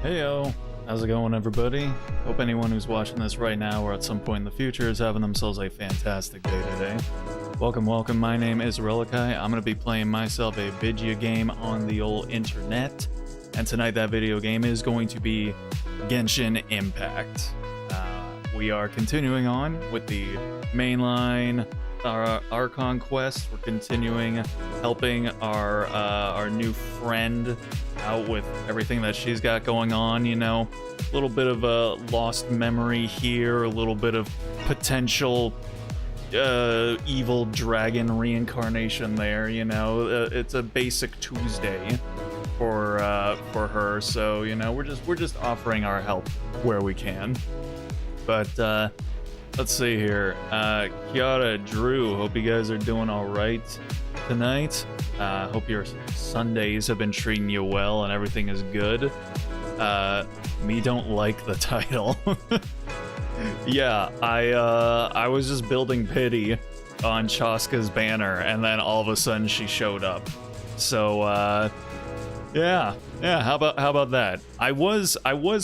Heyo, how's it going, everybody? Hope anyone who's watching this right now or at some point in the future is having themselves a fantastic day today. Welcome, welcome. My name is Relikai. I'm going to be playing myself a video game on the old internet. And tonight that video game is going to be Genshin Impact. We are continuing on with the mainline Archon quest. We're continuing helping our new friend out with everything that she's got going on, you know. A little bit of a lost memory here, a little bit of potential evil dragon reincarnation there, you know. It's a basic Tuesday for her, so you know, we're just offering our help where we can. But let's see here. Kiara, Drew, hope you guys are doing all right tonight. Hope your Sundays have been treating you well and everything is good. Me don't like the title. Yeah, I was just building pity on Chasca's banner, and then all of a sudden she showed up. So yeah, how about that? I was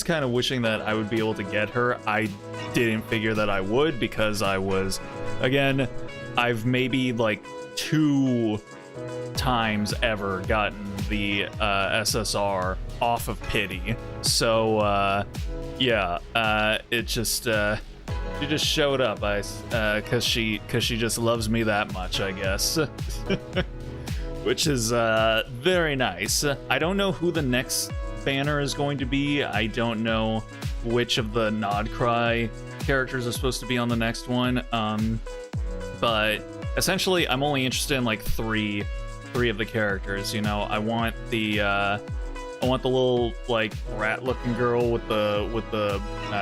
kind of wishing that I would be able to get her. I didn't figure that I would, because again, I've maybe like 2 times ever gotten the SSR off of pity. So yeah, it just she just showed up, cause she just loves me that much, I guess. Which is very nice. I don't know who the next banner is going to be. I don't know which of the Nod Cry characters are supposed to be on the next one. But essentially, I'm only interested in like three of the characters. You know, I want the little like rat-looking girl with the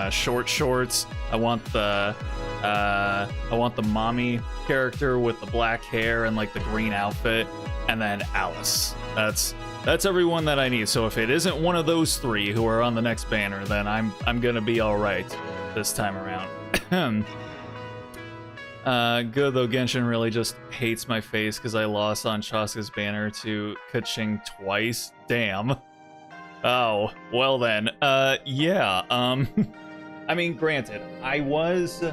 short shorts. I want the mommy character with the black hair and like the green outfit, and then Alice. That's everyone that I need. So if it isn't one of those 3 who are on the next banner, then I'm gonna be all right this time around. Good though, Genshin really just hates my face because I lost on Chasca's banner to Kaching twice. Damn. Oh, well then. Yeah. I mean, granted, I was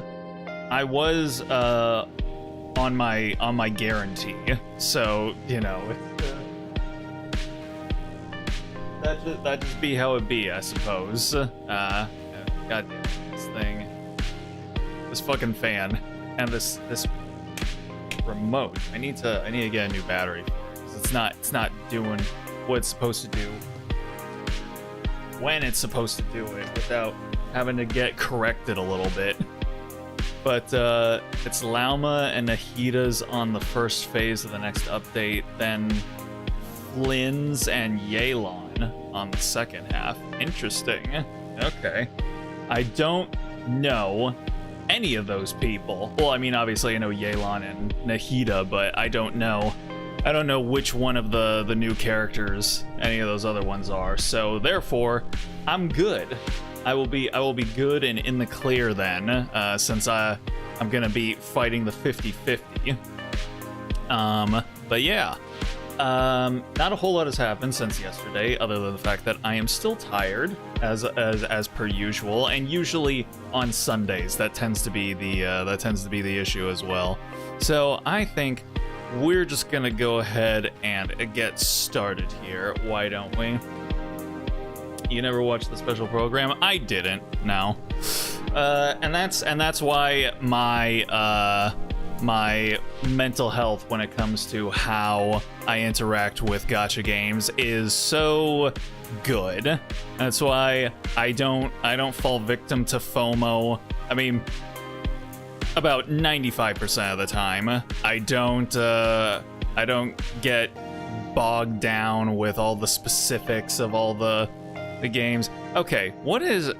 on my guarantee, so you know, that just be how it be, I suppose. God damn this thing, this fucking fan, and this remote. I need to get a new battery for it, because it's not doing what it's supposed to do when it's supposed to do it without having to get corrected a little bit. But it's Lauma and Nahida's on the first phase of the next update, then Flynn's and Yelan on the second half. Interesting. Okay. I don't know any of those people. Well, I mean, obviously I know Yelan and Nahida, but I don't know which one of the new characters any of those other ones are. So therefore, I'm good. I will be good and in the clear then, since I'm gonna be fighting the 50-50. But yeah, not a whole lot has happened since yesterday, other than the fact that I am still tired, as per usual, and usually on Sundays that tends to be the issue as well. So I think we're just gonna go ahead and get started here. Why don't we? You never watched the special program? I didn't. No. And that's why my my mental health when it comes to how I interact with gacha games is so good. That's why I don't fall victim to FOMO. I mean, about 95% of the time, I don't get bogged down with all the specifics of all the games. Okay, what is?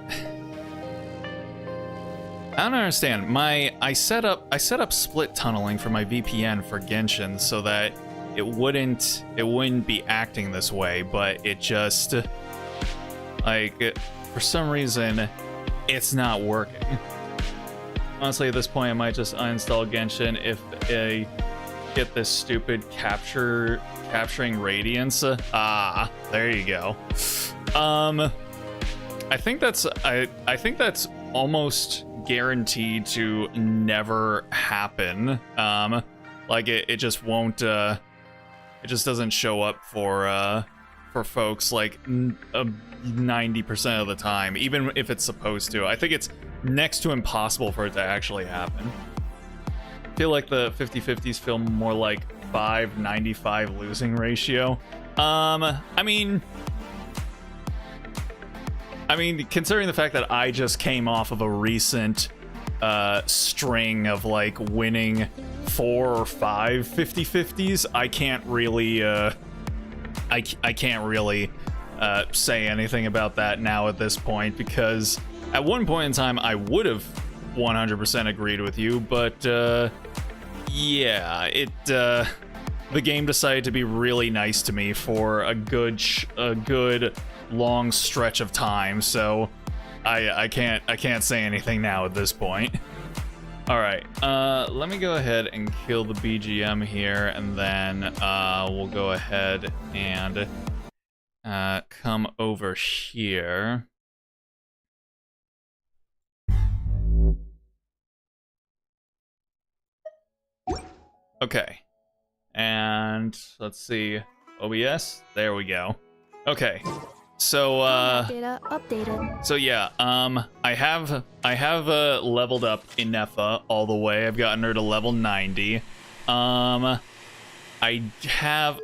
I don't understand. I set up split tunneling for my VPN for Genshin so that it wouldn't be acting this way, but it just for some reason it's not working. Honestly, at this point, I might just uninstall Genshin if I get this stupid capturing radiance. Ah, there you go. I think that's almost guaranteed to never happen. Like it just won't. It just doesn't show up for folks like 90% of the time, even if it's supposed to. I think it's next to impossible for it to actually happen. I feel like the 50-50s feel more like 5-95 losing ratio. I mean, considering the fact that I just came off of a recent string of like winning 4 or 5 50-50s, I can't really I can't really say anything about that now at this point, because at one point in time I would have 100% agreed with you, but yeah, the game decided to be really nice to me for a good long stretch of time, so I can't say anything now at this point. All right, let me go ahead and kill the BGM here, and then we'll go ahead and come over here. Okay, and let's see, OBS, there we go. Okay, so data updated. So yeah, I have leveled up Ineffa all the way. I've gotten her to level 90. I have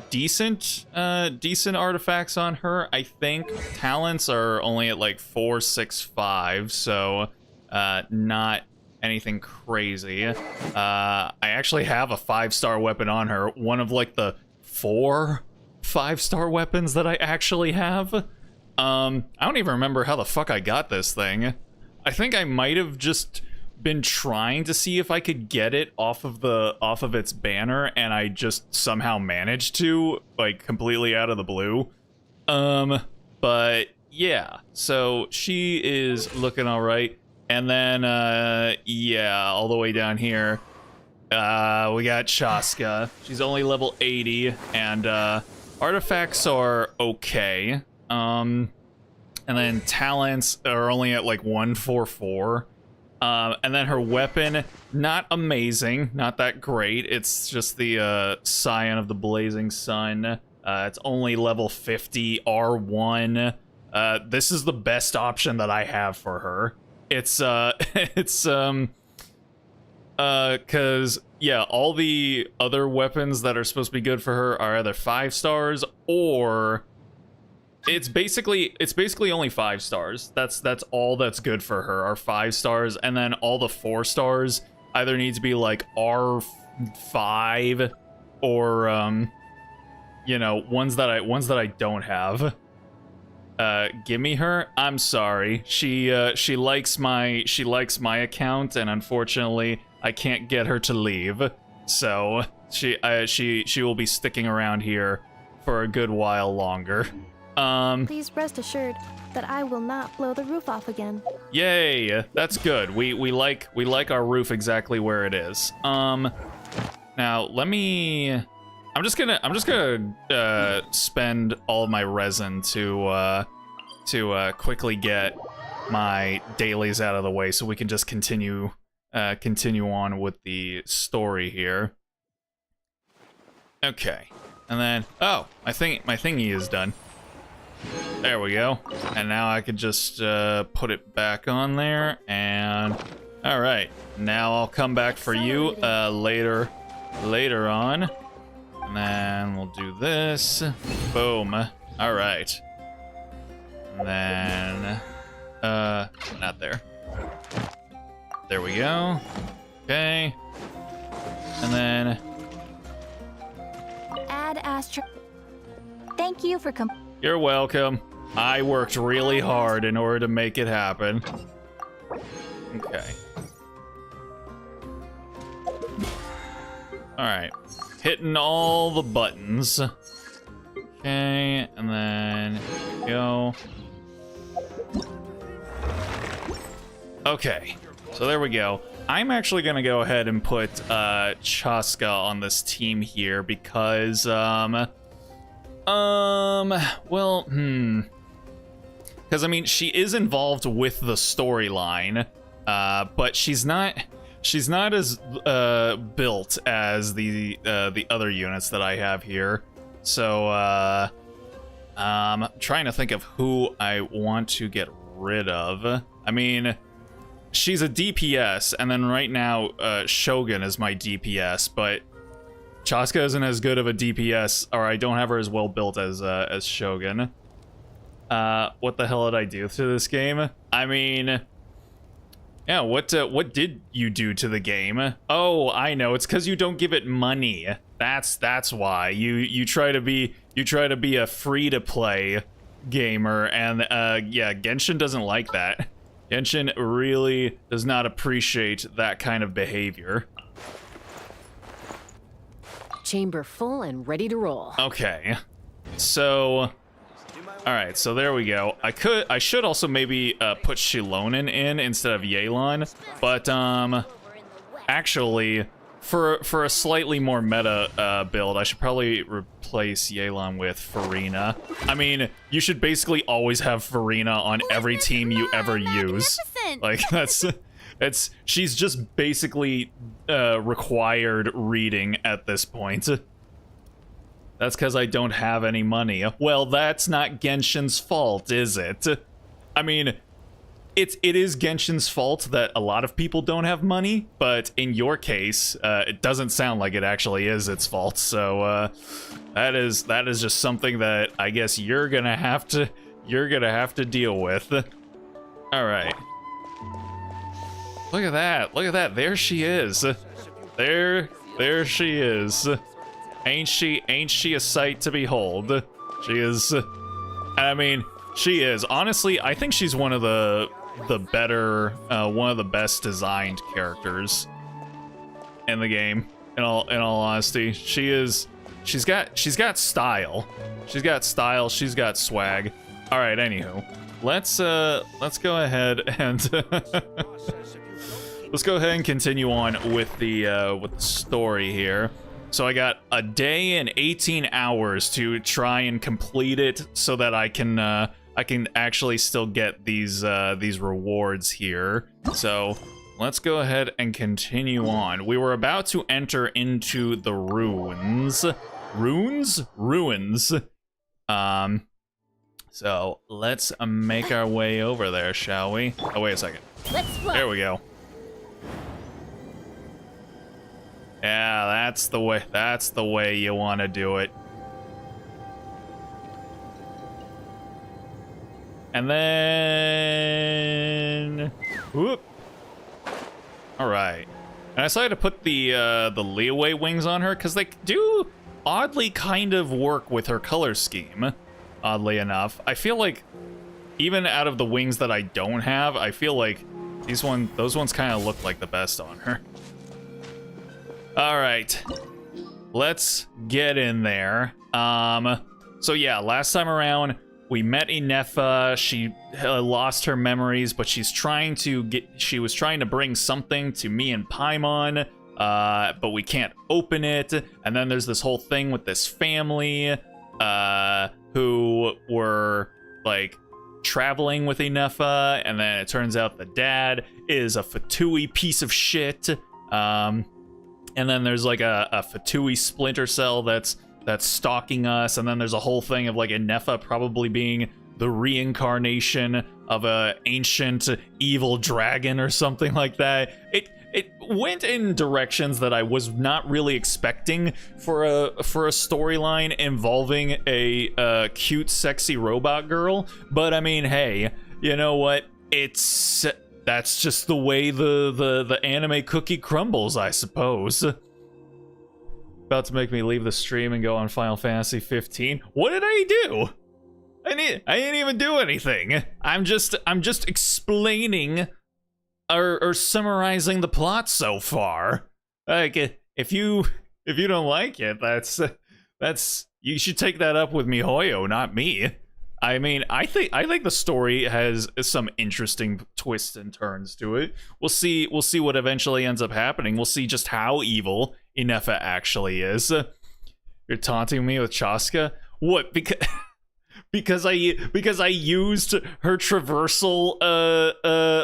decent artifacts on her. I think talents are only at like 4, 6, 5, so not anything crazy. I actually have a 5-star weapon on her, one of like the 4 5-star weapons that I actually have. I don't even remember how the fuck I got this thing. I think I might have just been trying to see if I could get it off of its banner, and I just somehow managed to, like, completely out of the blue. But yeah, so she is looking all right. And then yeah, all the way down here, we got Chasca. She's only level 80, and artifacts are okay. And then talents are only at like 144. And then her weapon, not amazing, not that great. It's just the Scion of the Blazing Sun. It's only level 50, R1. This is the best option that I have for her. It's cause yeah, all the other weapons that are supposed to be good for her are either 5 stars, or it's basically only 5 stars. That's all that's good for her are 5 stars, and then all the 4 stars either need to be like R5 or you know, ones that I don't have. Give me her. I'm sorry. She likes my account, and unfortunately I can't get her to leave. So she will be sticking around here for a good while longer. Please rest assured that I will not blow the roof off again. Yay, that's good. We like our roof exactly where it is. Now let me. I'm just gonna spend all of my resin to quickly get my dailies out of the way, so we can just continue on with the story here. Okay, and then my thingy is done. There we go. And now I could just put it back on there, and all right. Now I'll come back for you later on. And then we'll do this. Boom. All right. And then not there. There we go. Okay. And then Add Astro. Thank you for you're welcome. I worked really hard in order to make it happen. Okay. All right. Hitting all the buttons. Okay, and then go. Okay, so there we go. I'm actually gonna go ahead and put Chasca on this team here because well, because I mean she is involved with the storyline, but she's not as built as the other units that I have here. So I'm trying to think of who I want to get rid of. I mean, she's a DPS, and then right now Shogun is my DPS, but Chasca isn't as good of a DPS, or I don't have her as well built as Shogun. What the hell did I do to this game? I mean, yeah, what did you do to the game? Oh, I know, it's because you don't give it money. That's why you try to be a free-to-play gamer, and yeah, Genshin doesn't like that. Genshin really does not appreciate that kind of behavior. Chamber full and ready to roll. Okay, so all right, so there we go. I should also maybe put Shilonen in instead of Yelan, but actually for a slightly more meta build, I should probably replace Yelan with Farina. I mean, you should basically always have Farina on every team you ever use. Like she's just basically required reading at this point. That's because I don't have any money. Well, that's not Genshin's fault, is it? I mean, it is Genshin's fault that a lot of people don't have money, but in your case, it doesn't sound like it actually is its fault. So that is just something that I guess you're gonna have to deal with. All right. Look at that. Look at that. There she is. There she is. Ain't she a sight to behold? She is. I mean, she is. Honestly, I think she's one of the better, one of the best designed characters in the game. In all honesty, she is. She's got style. She's got style. She's got swag. All right. Anywho, let's go ahead and let's go ahead and continue on with the story here. So I got a day and 18 hours to try and complete it so that I can actually still get these rewards here. So let's go ahead and continue on. We were about to enter into the ruins. Ruins? So let's make our way over there, shall we? Oh, wait a second. There we go. Yeah, that's the way. That's the way you want to do it. And then, whoop. All right. And I decided to put the leeway wings on her because they do oddly kind of work with her color scheme. Oddly enough, I feel like even out of the wings that I don't have, I feel like those ones kind of look like the best on her. All right, let's get in there. So yeah, last time around we met Ineffa. She lost her memories, but she was trying to bring something to me and Paimon, but we can't open it. And then there's this whole thing with this family, who were like traveling with Ineffa, and then it turns out the dad is a Fatui piece of shit. And then there's like a Fatui splinter cell that's stalking us, and then there's a whole thing of like Ineffa probably being the reincarnation of a ancient evil dragon or something like that. It went in directions that I was not really expecting for a storyline involving a cute, sexy robot girl. But I mean, hey, you know what? That's just the way the anime cookie crumbles, I suppose. About to make me leave the stream and go on Final Fantasy 15. What did I do? I didn't even do anything. I'm just explaining or summarizing the plot so far. Like, if you don't like it, that's you should take that up with MiHoYo, not me. I mean, I think the story has some interesting twists and turns to it. We'll see what eventually ends up happening. We'll see just how evil Ineffa actually is. You're taunting me with Chasca? What? because I used her traversal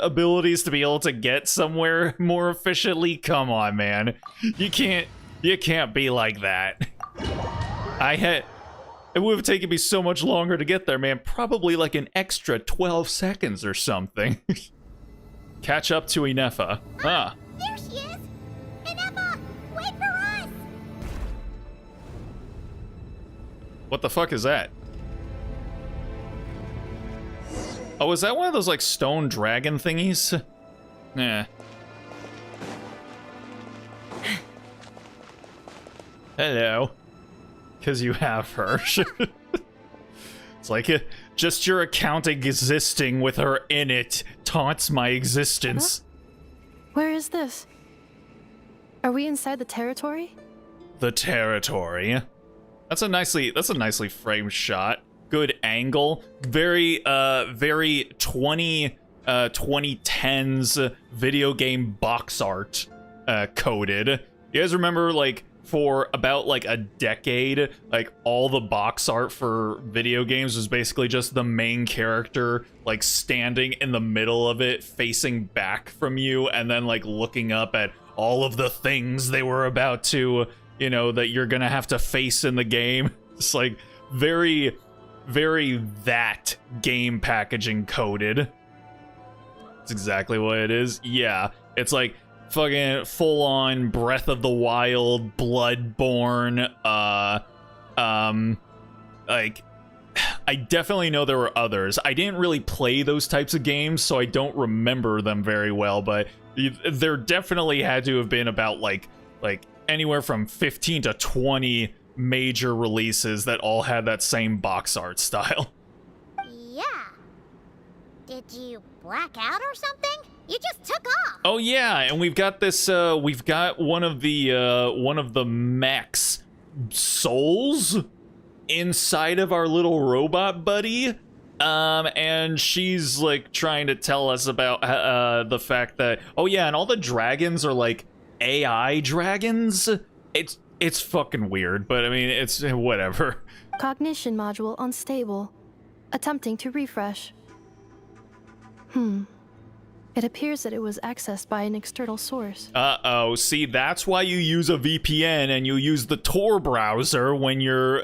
abilities to be able to get somewhere more efficiently. Come on, man. You can't be like that. It would have taken me so much longer to get there, man. Probably like an extra 12 seconds or something. Catch up to Ineffa. Ah. There she is! Ineffa, wait for us! What the fuck is that? Oh, is that one of those, like, stone dragon thingies? Yeah. Hello. Because you have her. It's like, just your account existing with her in it taunts my existence. Huh? Where is this? Are we inside the territory? The territory. That's a nicely framed shot. Good angle. Very 2010s video game box art coded. You guys remember, like, for about like a decade, like all the box art for video games was basically just the main character like standing in the middle of it facing back from you and then like looking up at all of the things they were about to, you know, that you're gonna have to face in the game. It's like very that game packaging coded. That's exactly what it is. Yeah, it's like fucking full-on Breath of the Wild, Bloodborne, like, I definitely know there were others. I didn't really play those types of games, so I don't remember them very well, but there definitely had to have been about, like anywhere from 15 to 20 major releases that all had that same box art style. Yeah. Did you black out or something? You just took off. Oh yeah, and we've got this. We've got one of the mech's souls inside of our little robot buddy. And she's like trying to tell us about the fact that, oh yeah, and all the dragons are like AI dragons. It's fucking weird, but I mean, it's whatever. Cognition module unstable. Attempting to refresh. It appears that it was accessed by an external source. Uh-oh, see, that's why you use a VPN and you use the Tor browser when you're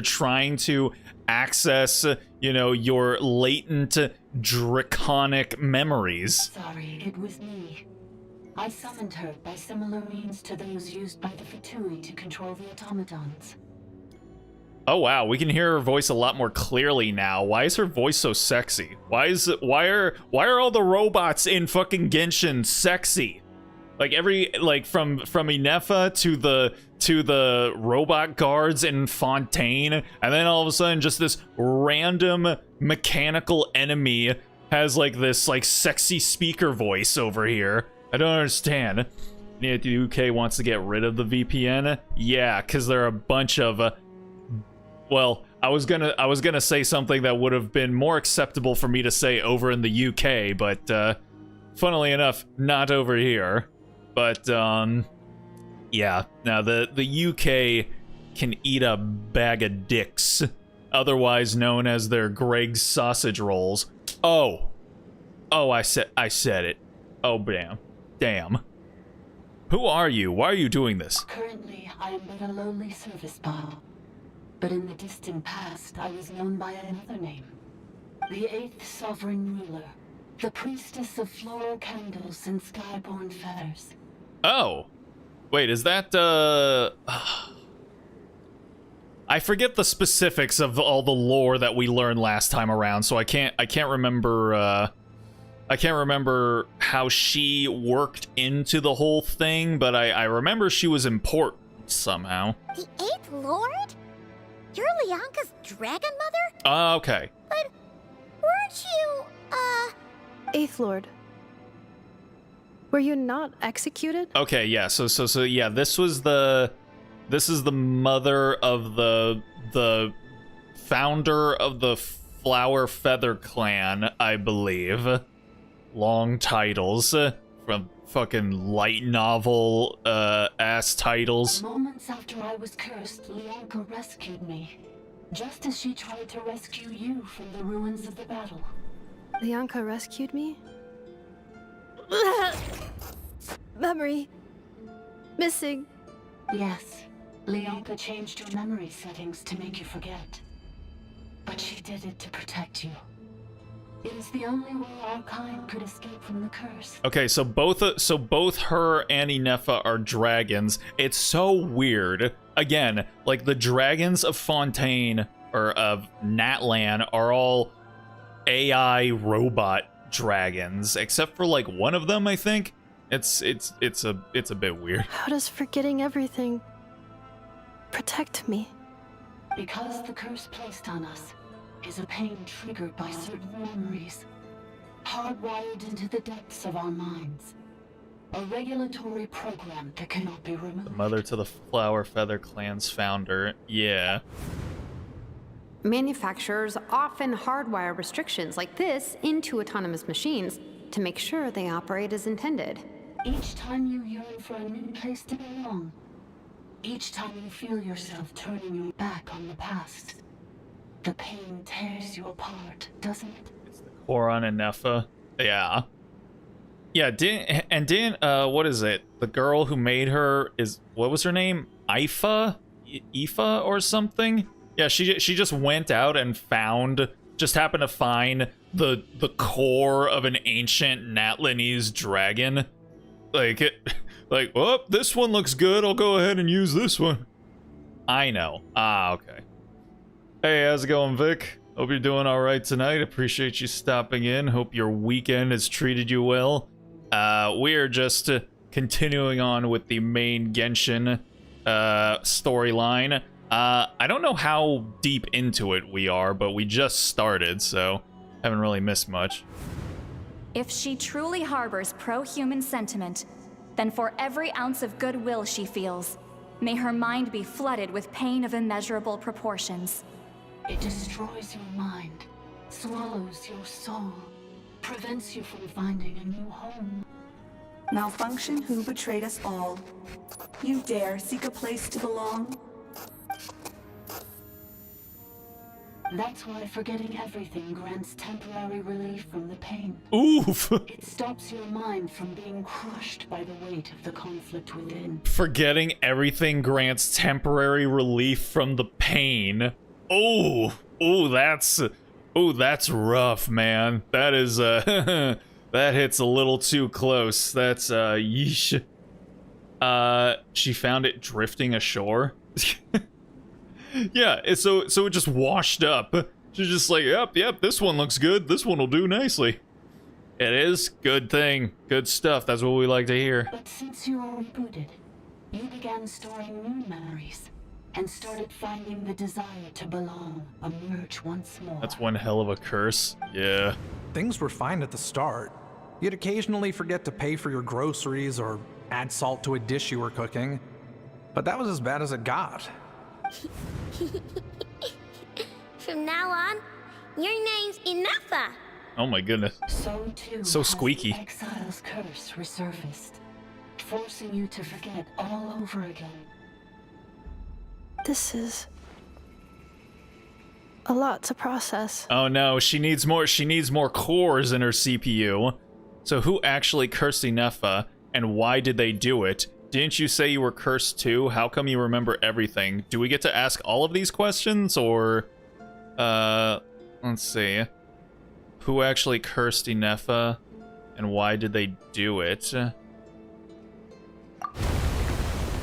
trying to access, you know, your latent draconic memories. Sorry, it was me. I summoned her by similar means to those used by the Fatui to control the automatons. Oh wow, we can hear her voice a lot more clearly now. Why is her voice so sexy? Why are all the robots in fucking Genshin sexy? Like from Ineffa to the robot guards in Fontaine, and then all of a sudden just this random mechanical enemy has like this like sexy speaker voice over here. I don't understand. The UK wants to get rid of the VPN? Yeah, because there are a bunch of well, I was gonna say something that would have been more acceptable for me to say over in the UK, but funnily enough, not over here. But yeah, now the UK can eat a bag of dicks, otherwise known as their Greg's sausage rolls. Oh, I said it. Oh damn. Who are you? Why are you doing this? Currently, I am but a lowly service bot. But in the distant past, I was known by another name. The 8th Sovereign Ruler. The Priestess of Floral Candles and Skyborn Feathers. Oh. Wait, is that, I forget the specifics of all the lore that we learned last time around, so I can't remember, I can't remember how she worked into the whole thing, but I remember she was important somehow. The 8th Lord? You're Lianka's dragon mother? Okay. But weren't you, Eighth Lord. Were you not executed? Okay, yeah, so yeah, this is the mother of the founder of the Flower Feather Clan, I believe. Long titles from fucking light novel ass titles. Moments after I was cursed, Lianka rescued me. just as she tried to rescue you from the ruins of the battle. Leonka rescued me? Memory. Missing. Yes, Leonka changed your memory settings to make you forget. But she did it to protect you. It is the only way our kind could escape from the curse. Okay, so both her and Ineffa are dragons. It's so weird. Again, like the dragons of Fontaine or of Natlan are all AI robot dragons, except for like one of them, I think. It's a bit weird. How does forgetting everything protect me? Because the curse placed on us is a pain triggered by certain memories, hardwired into the depths of our minds. A regulatory program that cannot be removed. Mother to the Flower Feather Clan's founder. Yeah. Manufacturers often hardwire restrictions like this into autonomous machines to make sure they operate as intended. Each time you yearn for a new place to belong, each time you feel yourself turning your back on the past, the pain tears you apart, doesn't it? Koron and Ineffa. Yeah. Yeah, what is it? The girl who made her what was her name? Ifa or something? Yeah, she just went out and just happened to find the core of an ancient Natlanese dragon. Like, oh, this one looks good. I'll go ahead and use this one. I know. Okay. Hey, how's it going, Vic? Hope you're doing all right tonight. Appreciate you stopping in. Hope your weekend has treated you well. We're just continuing on with the main Genshin storyline. I don't know how deep into it we are, but we just started, so haven't really missed much. If she truly harbors pro-human sentiment, then for every ounce of goodwill she feels, may her mind be flooded with pain of immeasurable proportions. It destroys your mind, swallows your soul, prevents you from finding a new home. Malfunction who betrayed us all. You dare seek a place to belong? That's why forgetting everything grants temporary relief from the pain. Oof! It stops your mind from being crushed by the weight of the conflict within. Forgetting everything grants temporary relief from the pain. Oh, that's rough, man. That is, that hits a little too close. That's, yeesh. She found it drifting ashore. Yeah, so it just washed up. She's just like, yep, this one looks good. This one will do nicely. It is. Good thing. Good stuff. That's what we like to hear. But since you were rebooted, you began storing new memories and started finding the desire to belong emerge once more. That's one hell of a curse. Yeah. Things were fine at the start. You'd occasionally forget to pay for your groceries or add salt to a dish you were cooking. But that was as bad as it got. From now on, your name's Ineffa. Oh my goodness. So too So has squeaky. the exile's curse resurfaced, forcing you to forget all over again. This is a lot to process. Oh no, she needs more cores in her CPU. So who actually cursed Ineffa, and why did they do it? Didn't you say you were cursed too? How come you remember everything? Do we get to ask all of these questions, or... let's see. Who actually cursed Ineffa, and why did they do it?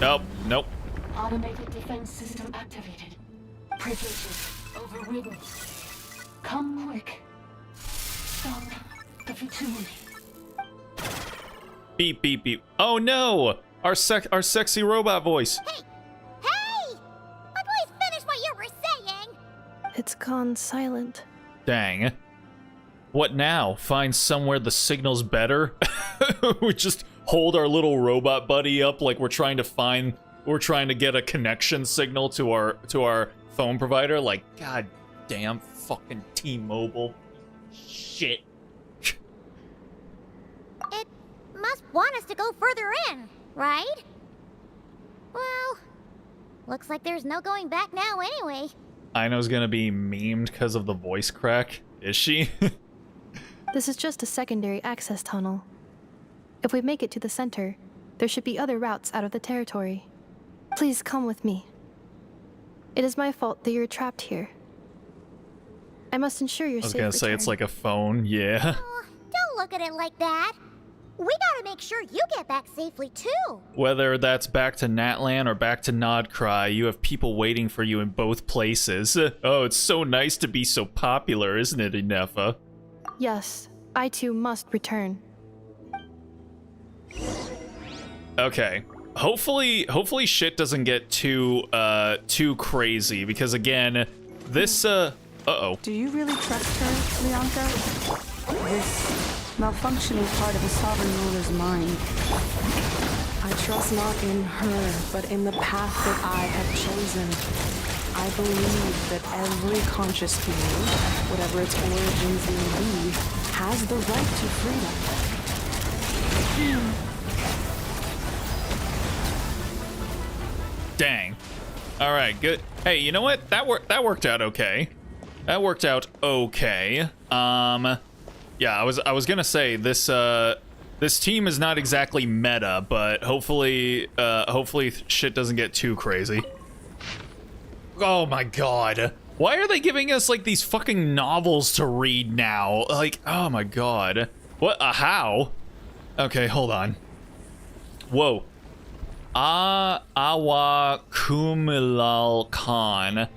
Nope. Automated defense system activated. Privileges overridden. Come quick. Stop the futility. Beep, beep, beep. Oh no! Our sexy robot voice. Hey! I'd please finish what you were saying! It's gone silent. Dang. What now? Find somewhere the signal's better? We just hold our little robot buddy up like we're trying to get a connection signal to our phone provider. Like, god damn fucking T-Mobile. Shit. It must want us to go further in, right? Well, looks like there's no going back now anyway. Aino's gonna be memed because of the voice crack. Is she? This is just a secondary access tunnel. If we make it to the center, there should be other routes out of the territory. Please come with me. It is my fault that you're trapped here. I must ensure your I was safe gonna say return. it's like a phone, yeah. Oh, don't look at it like that. We gotta make sure you get back safely, too. Whether that's back to Natlan or back to Nodcry, you have people waiting for you in both places. Oh, it's so nice to be so popular, isn't it, Ineffa? Yes, I too must return. Okay. Hopefully shit doesn't get too crazy, because again, this uh-oh. Do you really trust her, Leonka? This malfunctioning part of the sovereign ruler's mind. I trust not in her, but in the path that I have chosen. I believe that every conscious being, whatever its origins may be, has the right to freedom. Dang. All right, good. Hey, you know what? That worked out okay. That worked out okay. Yeah, I was gonna say this this team is not exactly meta, but hopefully shit doesn't get too crazy. Oh my god. Why are they giving us like these fucking novels to read now? Like, oh my god. What? How? Okay, hold on. Whoa. Awa Kumilal Khan.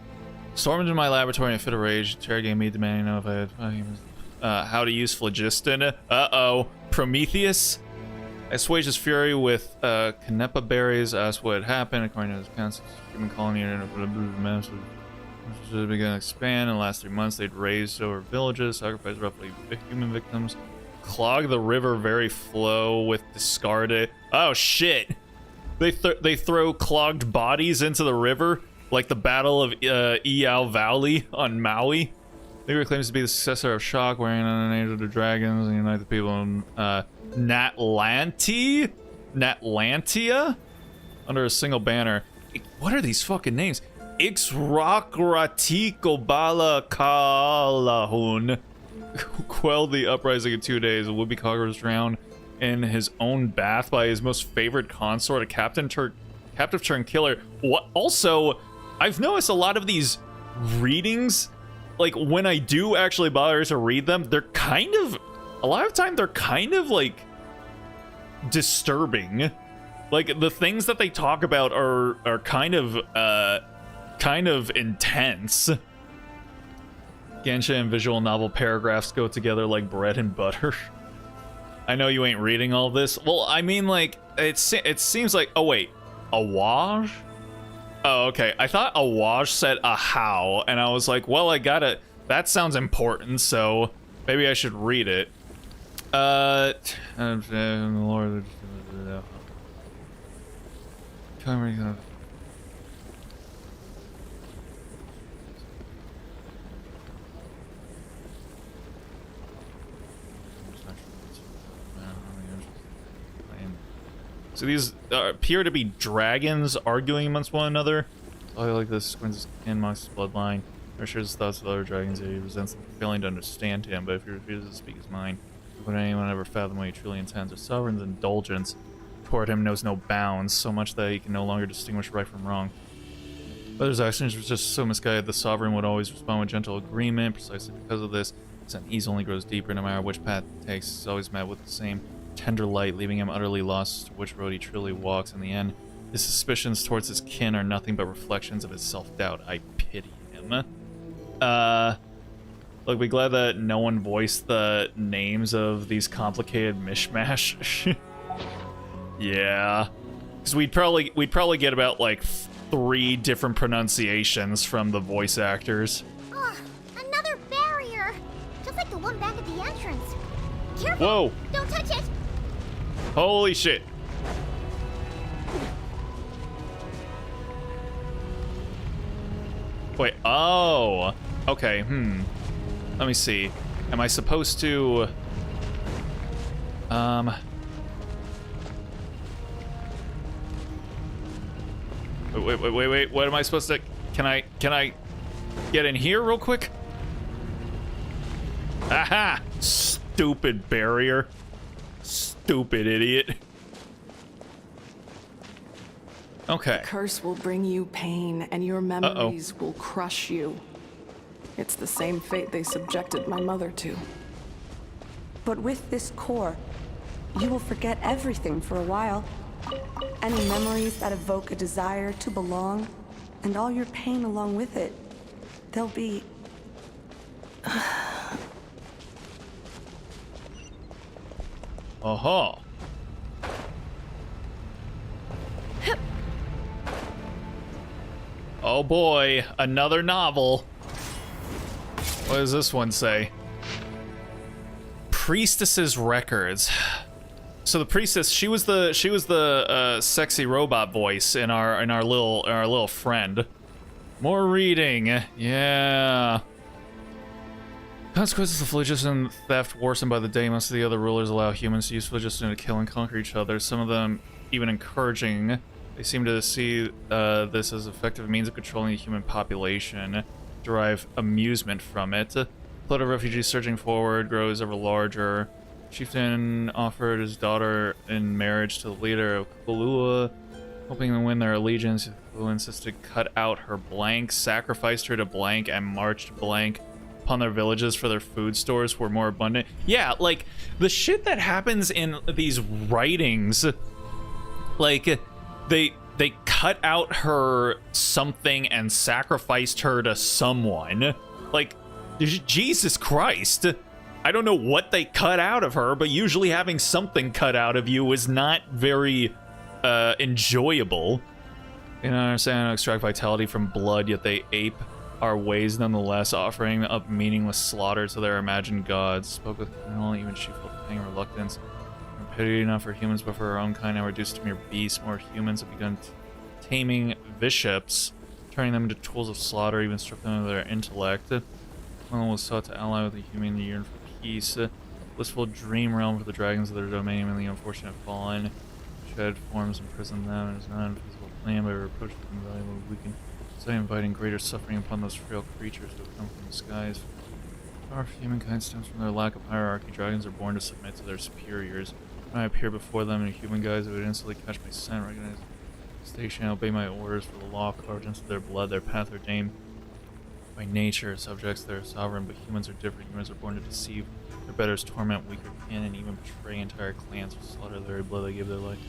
Stormed into my laboratory in a fit of rage, interrogating me, demanding to know if I had how to use phlogiston. Uh-oh. Prometheus? I assuaged his fury with Canepa berries, asked what had happened. According to his accounts, the human colony began to expand. In the last 3 months, they'd raised over villages, sacrificed roughly human victims, clogged the river very flow with discarded... Oh, shit! They throw clogged bodies into the river, like the Battle of Iao Valley on Maui. Figure claims to be the successor of Shock, wearing an angel to dragons, and unite the people in Natlantia under a single banner. What are these fucking names? Ixrakratikobala Kalahun quelled the uprising in 2 days. A would-be conqueror was drowned in his own bath by his most favorite consort, a captive turned killer. What? Also, I've noticed a lot of these readings, like when I do actually bother to read them, they're kind of, a lot of time they're kind of like disturbing. Like the things that they talk about are kind of intense. Genshin and visual novel paragraphs go together like bread and butter. I know you ain't reading all this. Well, I mean, like, it seems like... Oh, wait. Awaj? Oh, okay. I thought Awaj said a how, and I was like, well, I gotta... That sounds important, so maybe I should read it. Lord... So these appear to be dragons arguing amongst one another. Oh, I like this. Squints and mocks his bloodline. Or shares his thoughts with other dragons. He resents them for failing to understand him, but if he refuses to speak his mind, would anyone ever fathom what he truly intends? A sovereign's indulgence toward him knows no bounds, so much that he can no longer distinguish right from wrong. But his actions were just so misguided, the sovereign would always respond with gentle agreement. Precisely because of this, his unease only grows deeper no matter which path he takes. He's always met with the same tender light, leaving him utterly lost as to which road he truly walks. In the end, his suspicions towards his kin are nothing but reflections of his self-doubt. I pity him. Look, be glad that no one voiced the names of these complicated mishmash. Yeah, because we'd probably get about like 3 different pronunciations from the voice actors. Ugh, another barrier, just like the one back at the entrance. Careful! Whoa! Don't touch it! Holy shit! Wait, oh! Okay, let me see. Am I supposed to... Wait, what am I supposed to... Can I... get in here real quick? Aha! Stupid barrier. Stupid idiot. Okay. The curse will bring you pain, and your memories will crush you. It's the same fate they subjected my mother to. But with this core, you will forget everything for a while. Any memories that evoke a desire to belong, and all your pain along with it, they'll be... Oh. Oh boy, another novel. What does this one say? Priestess's records. So the priestess, she was the sexy robot voice in our little friend. More reading, yeah. Consequences of phlogiston theft worsened by the day. Most of the other rulers allow humans to use phlogiston to kill and conquer each other. Some of them even encouraging. They seem to see this as an effective means of controlling the human population, derive amusement from it. The flood of refugees surging forward grows ever larger. Chieftain offered his daughter in marriage to the leader of Kulua, hoping to win their allegiance. Kulua insisted cut out her blank, sacrificed her to blank, and marched blank upon their villages for their food stores were more abundant. Yeah, like, the shit that happens in these writings, like, they cut out her something and sacrificed her to someone. Like, Jesus Christ. I don't know what they cut out of her, but usually having something cut out of you is not very enjoyable. You know, I understand how to extract vitality from blood, yet they ape our ways nonetheless, offering up meaningless slaughter to their imagined gods. Spoke with Colonel, even she felt pain and reluctance. Pity not for humans, but for our own kind, now reduced to mere beasts. More humans have begun taming bishops, turning them into tools of slaughter, even stripped them of their intellect. One was sought to ally with the human to yearn for peace. Blissful dream realm for the dragons of their domain, and the unfortunate fallen. Shed forms imprisoned them, and is not an invisible plan, but a reproach to them valuable weaken. So inviting greater suffering upon those frail creatures who have come from the skies. The power of humankind stems from their lack of hierarchy. Dragons are born to submit to their superiors. When I appear before them in human guise, they would instantly catch my scent, recognize the station, and obey my orders. For the law carved into their blood, their path ordained by nature, subjects their sovereign. But humans are different. Humans are born to deceive. Their betters torment weaker kin and even betray entire clans with slaughter the very blood they give their life.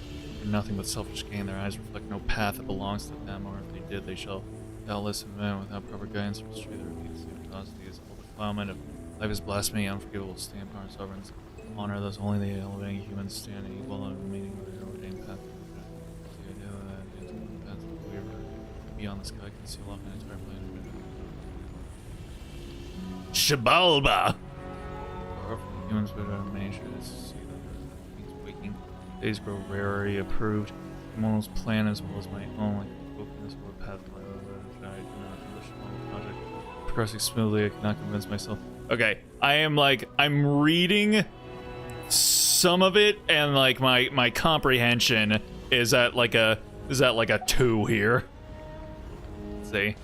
For nothing but selfish gain. Their eyes reflect no path that belongs to them, or if they did, they shall doubtless invent without proper guidance or restraint their repeated atrocities. All defilement of life is blasphemy, unforgivable stamp on our sovereigns. Honor those only the elevating humans stand equal and remaining with their ordained path. The idea that the path of the weird beyond the sky can seal off an entire planet. Shabalba! Powerful humans but our nature is to see that things waking. Days grow rarer, he approved. Mono's plan as well as my own, like openness or path of my own. I do not relish the project. Progressing smoothly, I cannot convince myself. Okay, I'm reading some of it, and like my comprehension is at like a 2 here. Let's see.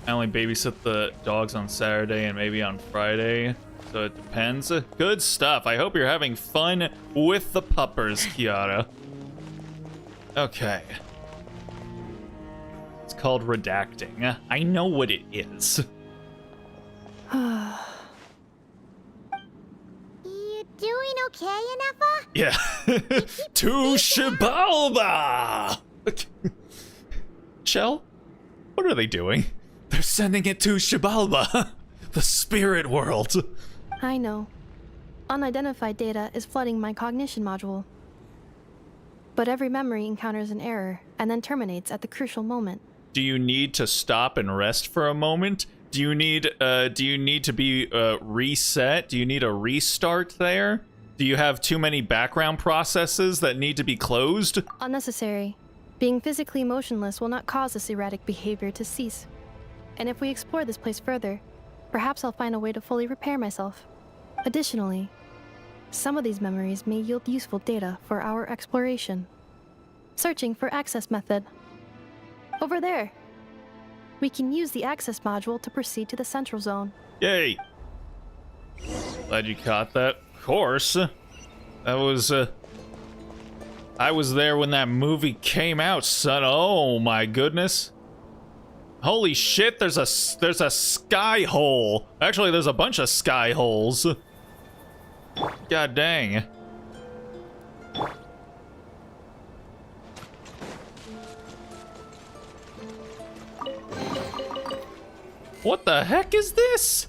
I only babysit the dogs on Saturday and maybe on Friday, so it depends. Good stuff. I hope you're having fun with the puppers, Kiara. Okay. It's called redacting. I know what it is. Doing okay, Ineffa? Yeah. To Shibalba! Chell? What are they doing? They're sending it to Shibalba, the spirit world. I know. Unidentified data is flooding my cognition module. But every memory encounters an error and then terminates at the crucial moment. Do you need to stop and rest for a moment? Do you need to be reset? Do you need a restart there? Do you have too many background processes that need to be closed? Unnecessary. Being physically motionless will not cause this erratic behavior to cease. And if we explore this place further, perhaps I'll find a way to fully repair myself. Additionally, some of these memories may yield useful data for our exploration. Searching for access method. Over there. We can use the access module to proceed to the central zone. Yay! Glad you caught that. Of course. That was, I was there when that movie came out, son. Oh my goodness. Holy shit, there's a sky hole. Actually, there's a bunch of sky holes. God dang. What the heck is this?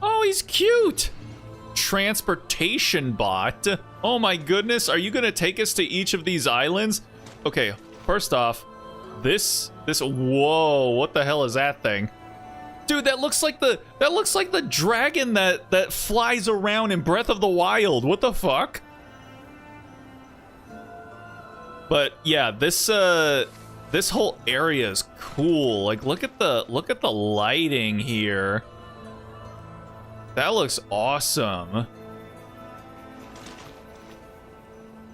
Oh, he's cute. Transportation bot. Oh my goodness, are you gonna take us to each of these islands? Okay, first off, this, whoa, what the hell is that thing? Dude, that looks like the dragon that flies around in Breath of the Wild. What the fuck? But yeah, this whole area is cool. Like, look at the lighting here. That looks awesome.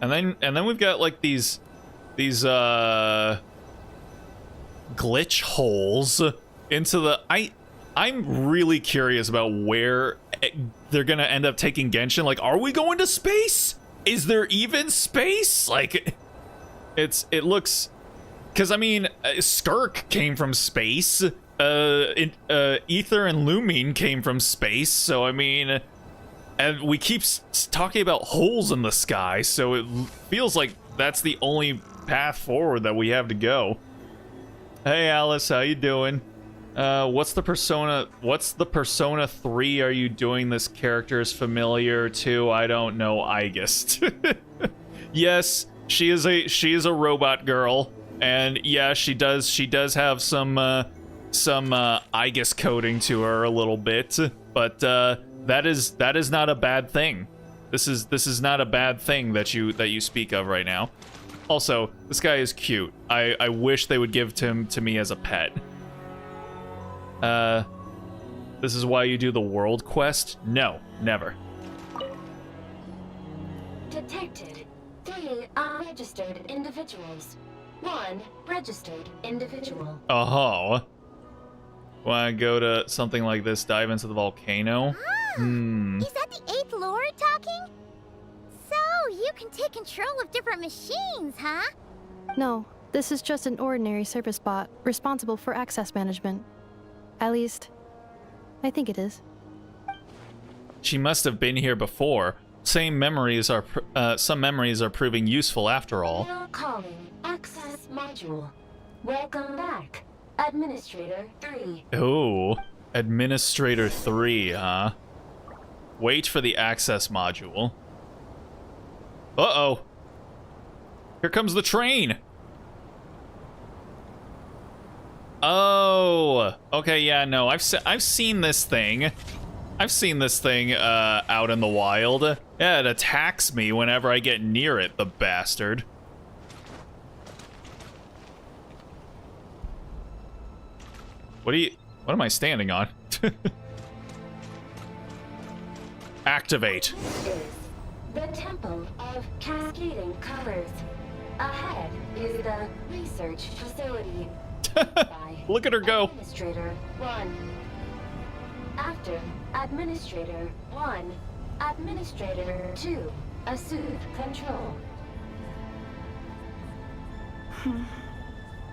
And then we've got like these glitch holes into the I'm really curious about where they're gonna end up taking Genshin. Like, are we going to space? Is there even space? Like, it looks, because I mean, Skirk came from space. Ether and Lumine came from space. So I mean, and we keep talking about holes in the sky. So it feels like that's the only path forward that we have to go. Hey Alice, how you doing? What's the Persona 3 are you doing? This character is familiar to, I don't know, Aigist. Yes, she is a robot girl, and yeah, she does have some Aigist coding to her a little bit, but that is not a bad thing. This is not a bad thing that you speak of right now. Also, this guy is cute. I wish they would give him to me as a pet. This is why you do the world quest? No, never. Detected 3 unregistered individuals. 1 registered individual. Oh. Wanna go to something like this, dive into the volcano? Is that the 8th Lord talking? So, you can take control of different machines, huh? No, this is just an ordinary service bot responsible for access management. At least, I think it is. She must have been here before. Some memories are proving useful after all. Now calling access module. Welcome back, Administrator 3. Oh, Administrator 3, huh? Wait for the access module. Uh-oh. Here comes the train. Oh, okay, yeah, no, I've seen this thing. I've seen this thing out in the wild. Yeah, it attacks me whenever I get near it, the bastard. What am I standing on? Activate. This is the Temple of Cascading Colors. Ahead is the research facility. Look at her go. Administrator 1. After Administrator 1, Administrator 2, assume control.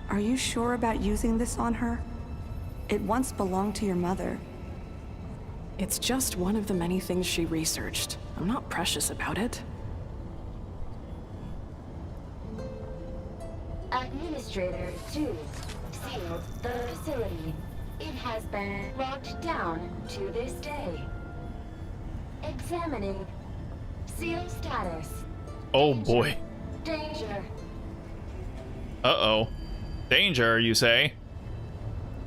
Are you sure about using this on her? It once belonged to your mother. It's just one of the many things she researched. I'm not precious about it. Administrator 2, sealed the facility. It has been locked down to this day. Examining seal status. Oh boy. Danger. Uh-oh. Danger, you say?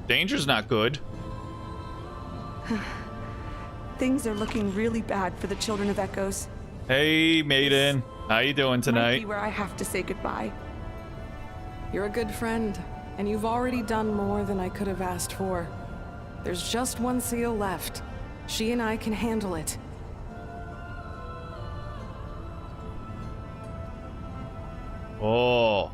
Danger's not good. Things are looking really bad for the Children of Echoes. Hey, Maiden. How you doing Might tonight? be where I have to say goodbye. You're a good friend, and you've already done more than I could have asked for. There's just one seal left. She and I can handle it. Oh.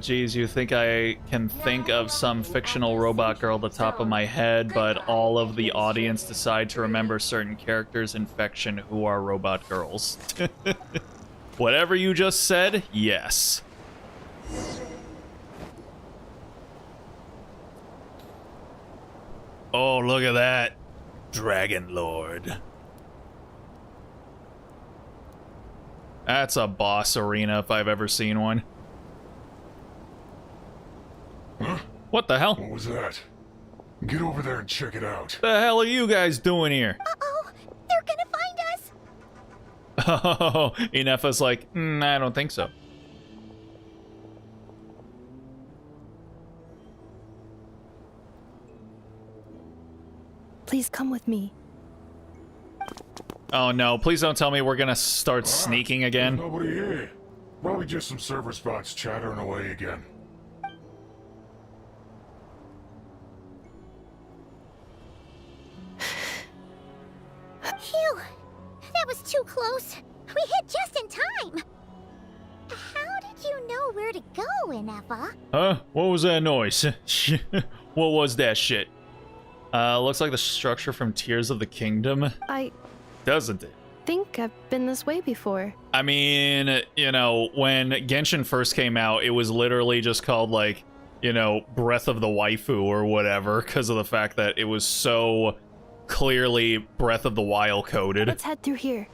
Geez, you think I can think of some fictional robot girl at the top of my head, but all of the audience decide to remember certain characters in fiction who are robot girls. Whatever you just said, yes. Oh, look at that. Dragon Lord. That's a boss arena if I've ever seen one. Huh? What the hell? What was that? Get over there and check it out. The hell are you guys doing here? Uh-oh, they're gonna find us. Oh, Ineffa's like, I don't think so. Please come with me. Oh no, please don't tell me we're gonna start sneaking again. There's nobody here. Probably just some server spots chattering away again. Phew, that was too close. We hit just in time. How did you know where to go, Ineffa? Huh? What was that noise? What was that shit? Looks like the structure from Tears of the Kingdom. Doesn't it? Think I've been this way before. I mean, you know, when Genshin first came out, it was literally just called, like, you know, Breath of the Waifu or whatever, because of the fact that it was so clearly Breath of the Wild coded. Let's head through here.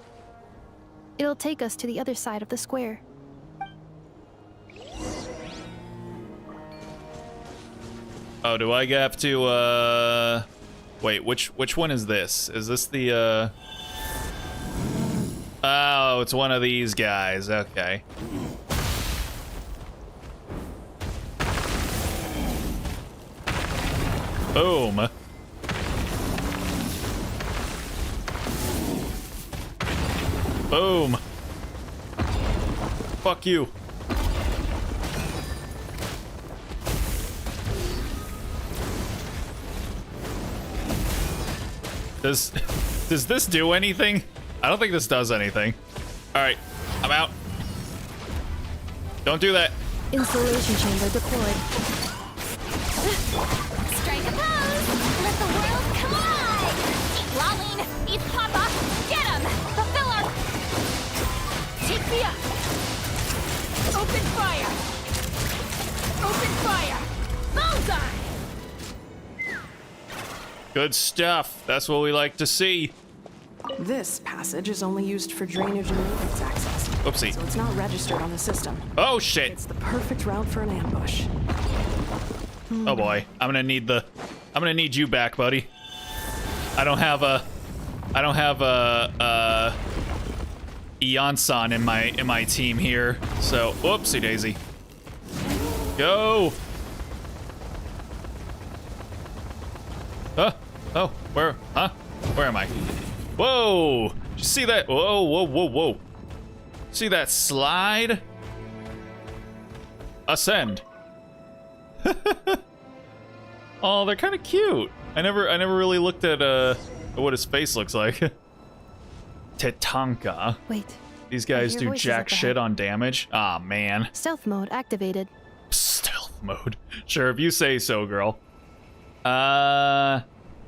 It'll take us to the other side of the square. Oh, do I have to, wait, which one is this? Is this the, Oh, it's one of these guys. Okay. Boom. Boom. Fuck you. Does this do anything? I don't think this does anything. All right, I'm out. Don't do that. Installation chamber deployed. Strike a pose! Let the world collide! Keep lolling! Eat Papa! Get him! Fulfill our... Take me up! Open fire! Open fire! Bullseye! Good stuff. That's what we like to see. This passage is only used for drainage and movement access. Oopsie. So it's not registered on the system. Oh shit. It's the perfect route for an ambush. Oh boy. I'm gonna need you back, buddy. I don't have a Eon-san in my team here. So whoopsie daisy. Go. Oh, where am I? Whoa! Did you see that? Whoa. See that slide? Ascend. Oh, they're kind of cute. I never really looked at what his face looks like. Tatanka. Wait. These guys do jack shit on damage. Ah, man. Stealth mode activated. Stealth mode. Sure, if you say so, girl.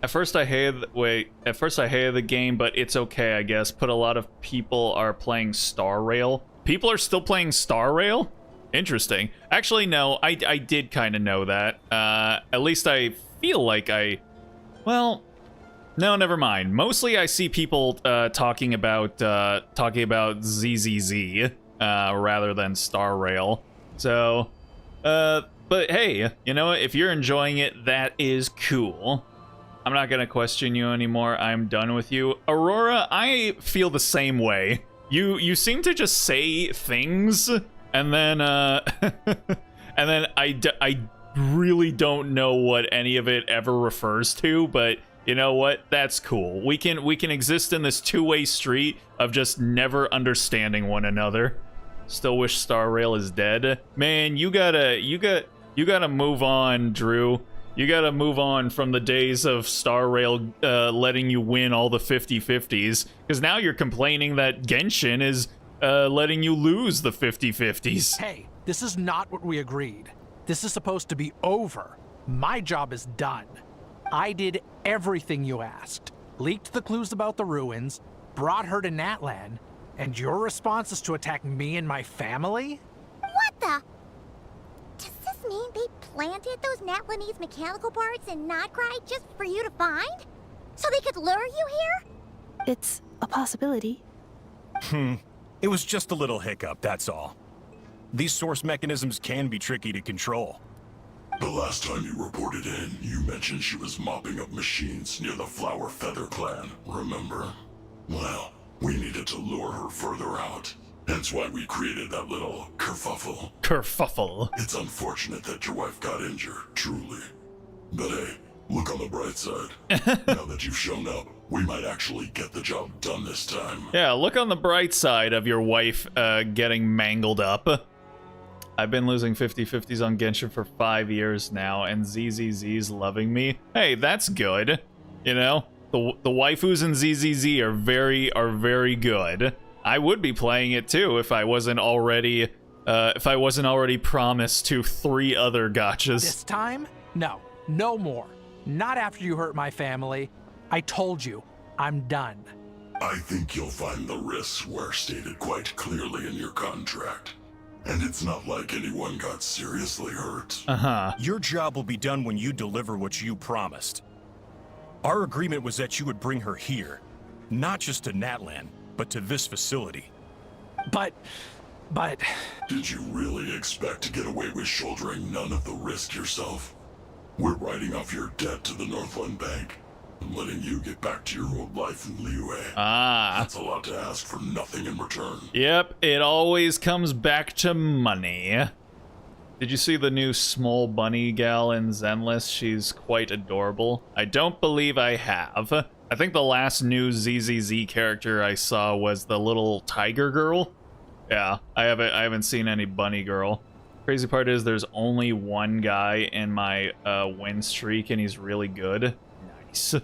At first I hated the game, but it's okay, I guess. But a lot of people are playing Star Rail. People are still playing Star Rail? Interesting. Actually, no, I did kind of know that. At least I feel like well, no, never mind. Mostly I see people talking about ZZZ rather than Star Rail. So, but hey, you know what? If you're enjoying it, that is cool. I'm not gonna question you anymore. I'm done with you. Aurora, I feel the same way. You seem to just say things, and then and then I really don't know what any of it ever refers to, but you know what? That's cool. We can exist in this two-way street of just never understanding one another. Still wish Star Rail is dead. Man, you gotta move on, Drew. You gotta move on from the days of Star Rail letting you win all the 50-50s, because now you're complaining that Genshin is letting you lose the 50-50s. Hey, This is not what we agreed. This is supposed to be over. My job is done. I did everything you asked. Leaked the clues about the ruins, brought her to Natlan, and your response is to attack me and my family? What the? Does this mean they planted those Natlanese mechanical parts in Notcry just for you to find? So they could lure you here? It's a possibility. It was just a little hiccup, that's all. These source mechanisms can be tricky to control. The last time you reported in, you mentioned she was mopping up machines near the Flower Feather clan, remember? Well, we needed to lure her further out. Hence why we created that little kerfuffle. Kerfuffle. It's unfortunate that your wife got injured, truly. But hey, look on the bright side. Now that you've shown up, we might actually get the job done this time. Yeah, look on the bright side of your wife getting mangled up. I've been losing 50-50s on Genshin for 5 years now, and ZZZ's loving me. Hey, that's good. You know, the waifus in ZZZ are very good. I would be playing it too if I wasn't already promised to 3 other gachas. This time? No, no more. Not after you hurt my family. I told you, I'm done. I think you'll find the risks were stated quite clearly in your contract. And it's not like anyone got seriously hurt. Your job will be done when you deliver what you promised. Our agreement was that you would bring her here. Not just to Natlan, but to this facility. But... Did you really expect to get away with shouldering none of the risk yourself? We're writing off your debt to the Northland Bank and letting you get back to your old life in Liyue. That's a lot to ask for nothing in return. Yep, it always comes back to money. Did you see the new small bunny gal in Zenless? She's quite adorable. I don't believe I have. I think the last new ZZZ character I saw was the little tiger girl. Yeah, I haven't seen any bunny girl. Crazy part is there's only one guy in my win streak, and he's really good. Nice.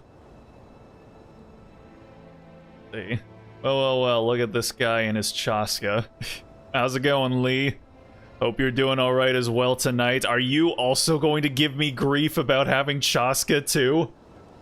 See. Well, look at this guy and his Chasca. How's it going, Lee? Hope you're doing all right as well tonight. Are you also going to give me grief about having Chasca too?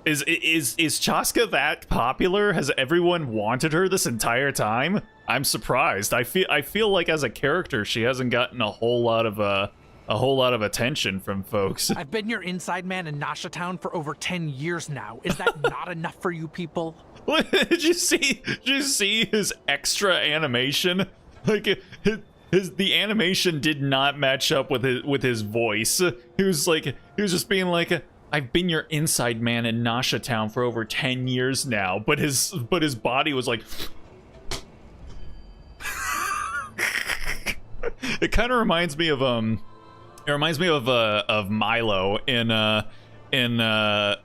Is Chasca that popular? Has everyone wanted her this entire time? I'm surprised. I feel like as a character she hasn't gotten a whole lot of attention from folks. I've been your inside man in Nasha Town for over 10 years now. Is that not enough for you people? Did you see his extra animation? Like the animation did not match up with his voice. He was just being like, I've been your inside man in Nasha Town for over 10 years now, but his body was like. It kind of reminds me of Milo in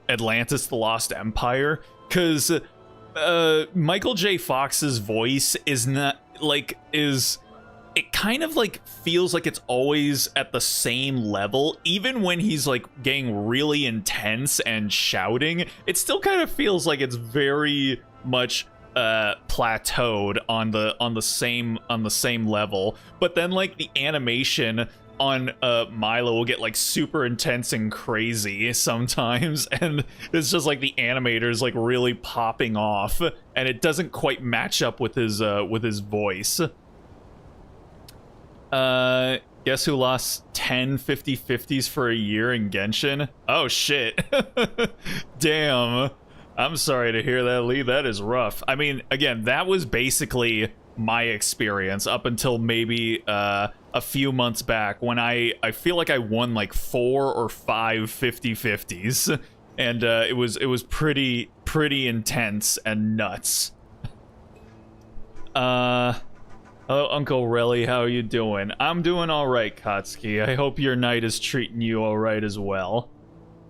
Atlantis: The Lost Empire, because Michael J. Fox's voice is not it kind of like feels like it's always at the same level. Even when he's like getting really intense and shouting, it still kind of feels like it's very much plateaued on the same level. But then like the animation on Milo will get like super intense and crazy sometimes, and it's just like the animators like really popping off, and it doesn't quite match up with his voice. Guess who lost 10 50-50s for a year in Genshin? Oh shit. Damn. I'm sorry to hear that, Lee. That is rough. I mean, again, that was basically my experience up until maybe a few months back when I feel like I won like 4 or 5 50-50s, and it was pretty intense and nuts. Hello, Uncle Relly. How are you doing? I'm doing all right, Katsuki. I hope your night is treating you all right as well.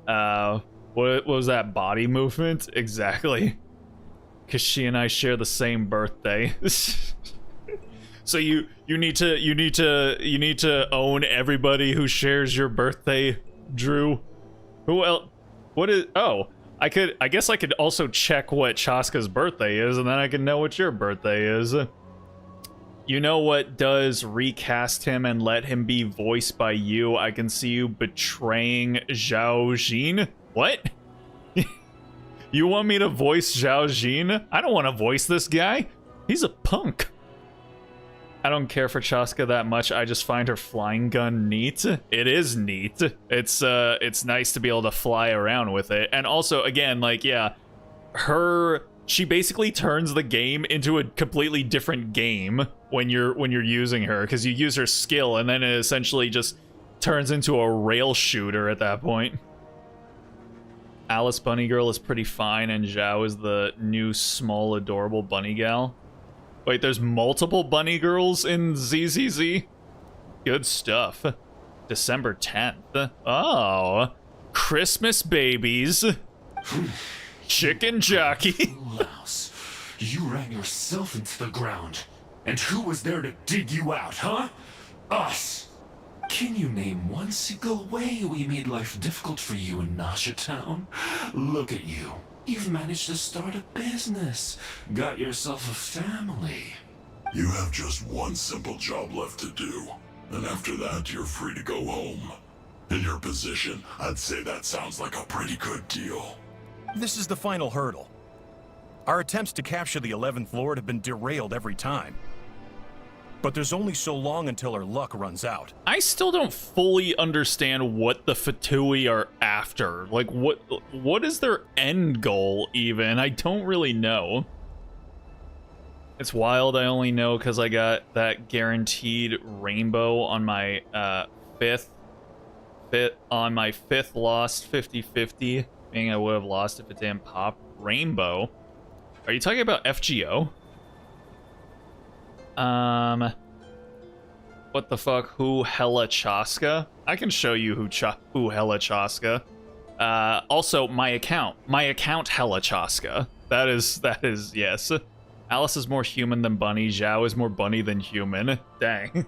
What was that body movement? Exactly. Cause she and I share the same birthday. So you need to own everybody who shares your birthday, Drew. Who else? What is? Oh, I guess I could also check what Chasca's birthday is, and then I can know what your birthday is. You know what does recast him and let him be voiced by you? I can see you betraying Zhao Jin. What? You want me to voice Zhao Jin? I don't want to voice this guy. He's a punk. I don't care for Chasca that much. I just find her flying gun neat. It is neat. It's nice to be able to fly around with it. And also, again, like, yeah, she basically turns the game into a completely different game when you're using her, because you use her skill and then it essentially just turns into a rail shooter at that point. Alice Bunny Girl is pretty fine, and Zhao is the new small adorable bunny gal. Wait, there's multiple bunny girls in ZZZ? Good stuff. December 10th. Oh, Christmas babies. Chicken jockey. Louse, you ran yourself into the ground. And who was there to dig you out, huh? Us. Can you name one single way we made life difficult for you in Nasha Town? Look at you. You've managed to start a business. Got yourself a family. You have just one simple job left to do. And after that, you're free to go home. In your position, I'd say that sounds like a pretty good deal. This is the final hurdle. Our attempts to capture the 11th Lord have been derailed every time. But there's only so long until our luck runs out. I still don't fully understand what the Fatui are after. Like, what is their end goal, even? I don't really know. It's wild. I only know because I got that guaranteed rainbow on my fifth lost 50-50. Meaning I would have lost if it didn't pop. Rainbow. Are you talking about FGO? What the fuck? Who hella Chasca? I can show you who hella Chasca. Also, my account hella Chasca. That is yes. Alice is more human than bunny. Zhao is more bunny than human. Dang.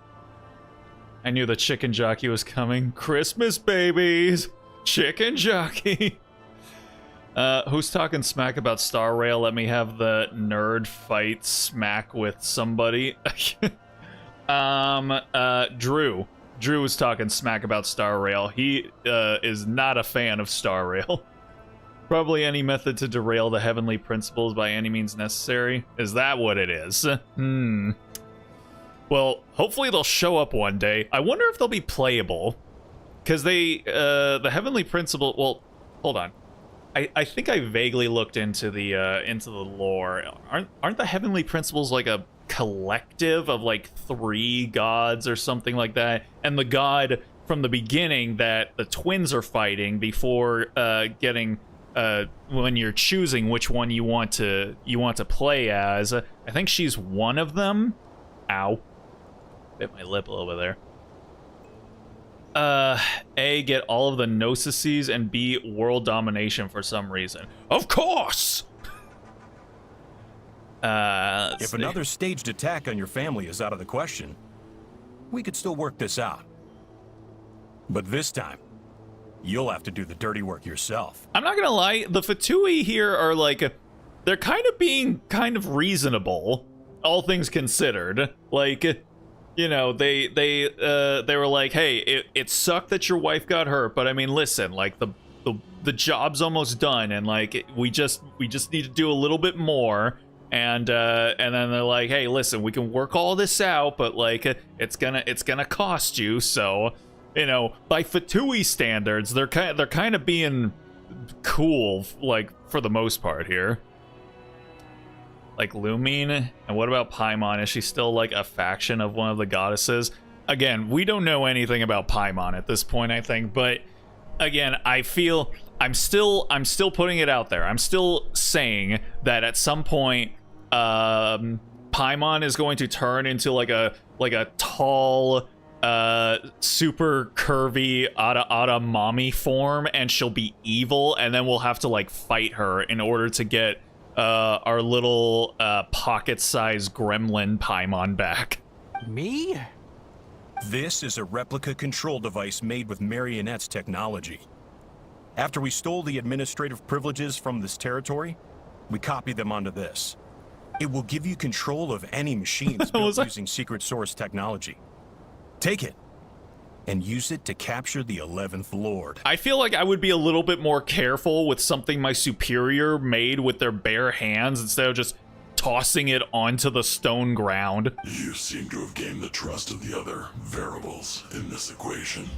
I knew the chicken jockey was coming. Christmas babies. Chicken jockey. Who's talking smack about Star Rail? Let me have the nerd fight smack with somebody. Drew. Drew was talking smack about Star Rail. He is not a fan of Star Rail. Probably any method to derail the heavenly principles by any means necessary. Is that what it is? Well, hopefully they'll show up one day. I wonder if they'll be playable. Because the heavenly principle... Well, hold on. I think I vaguely looked into the lore. Aren't the heavenly principles like a collective of like 3 gods or something like that? And the god from the beginning that the twins are fighting before getting when you're choosing which one you want to play as, I think she's one of them. Ow. Bit my lip a little bit there. A, get all of the Gnosis, and B, world domination for some reason. Of course! If another staged attack on your family is out of the question, we could still work this out. But this time, you'll have to do the dirty work yourself. I'm not gonna lie, the Fatui here are like, they're kind of being kind of reasonable, all things considered. Like, you know, they were like, hey, it sucked that your wife got hurt, but I mean, listen, like the job's almost done, and like we just need to do a little bit more, and then they're like, hey, listen, we can work all this out, but like it's gonna cost you, so you know, by Fatui standards, they're kind of being cool, like for the most part here. Like Lumine, and what about Paimon? Is she still like a faction of one of the goddesses? Again, we don't know anything about Paimon at this point, I think, but again, I feel I'm still putting it out there. I'm still saying that at some point, Paimon is going to turn into like a tall, super curvy Ada mommy form, and she'll be evil, and then we'll have to like fight her in order to get our little pocket-sized gremlin Paimon back. Me? This is a replica control device made with Marionette's technology. After we stole the administrative privileges from this territory, we copied them onto this. It will give you control of any machines built using secret source technology. Take it, and use it to capture the 11th Lord. I feel like I would be a little bit more careful with something my superior made with their bare hands instead of just tossing it onto the stone ground. You seem to have gained the trust of the other variables in this equation.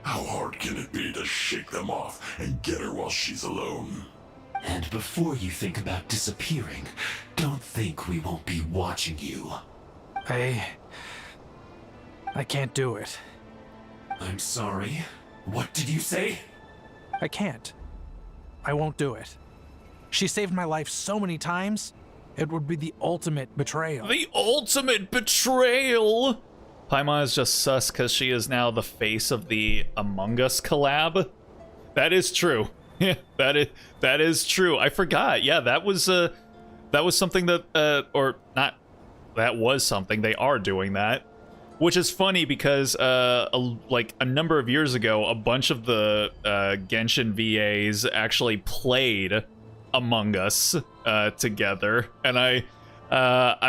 How hard can it be to shake them off and get her while she's alone? And before you think about disappearing, don't think we won't be watching you. I can't do it. I'm sorry. What did you say? I can't. I won't do it. She saved my life so many times, it would be the ultimate betrayal. The ultimate betrayal! Paimon is just sus because she is now the face of the Among Us collab. That is true. Yeah, that is true. I forgot. Yeah, that was something that or not. That was something. They are doing that, which is funny because like a number of years ago, a bunch of the Genshin VAs actually played Among Us together, and I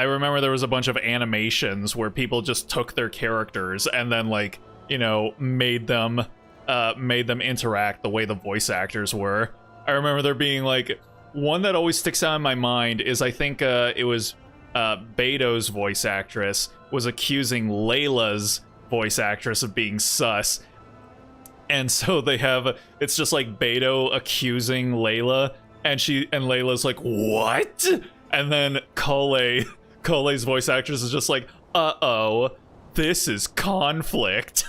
remember there was a bunch of animations where people just took their characters and then, like, you know, made them interact the way the voice actors were. I remember there being, like, one that always sticks out in my mind is, I think it was Beto's voice actress was accusing Layla's voice actress of being sus. And so they have, it's just like Beto accusing Layla, and Layla's like, what? And then Cole's voice actress is just like, uh-oh, this is conflict.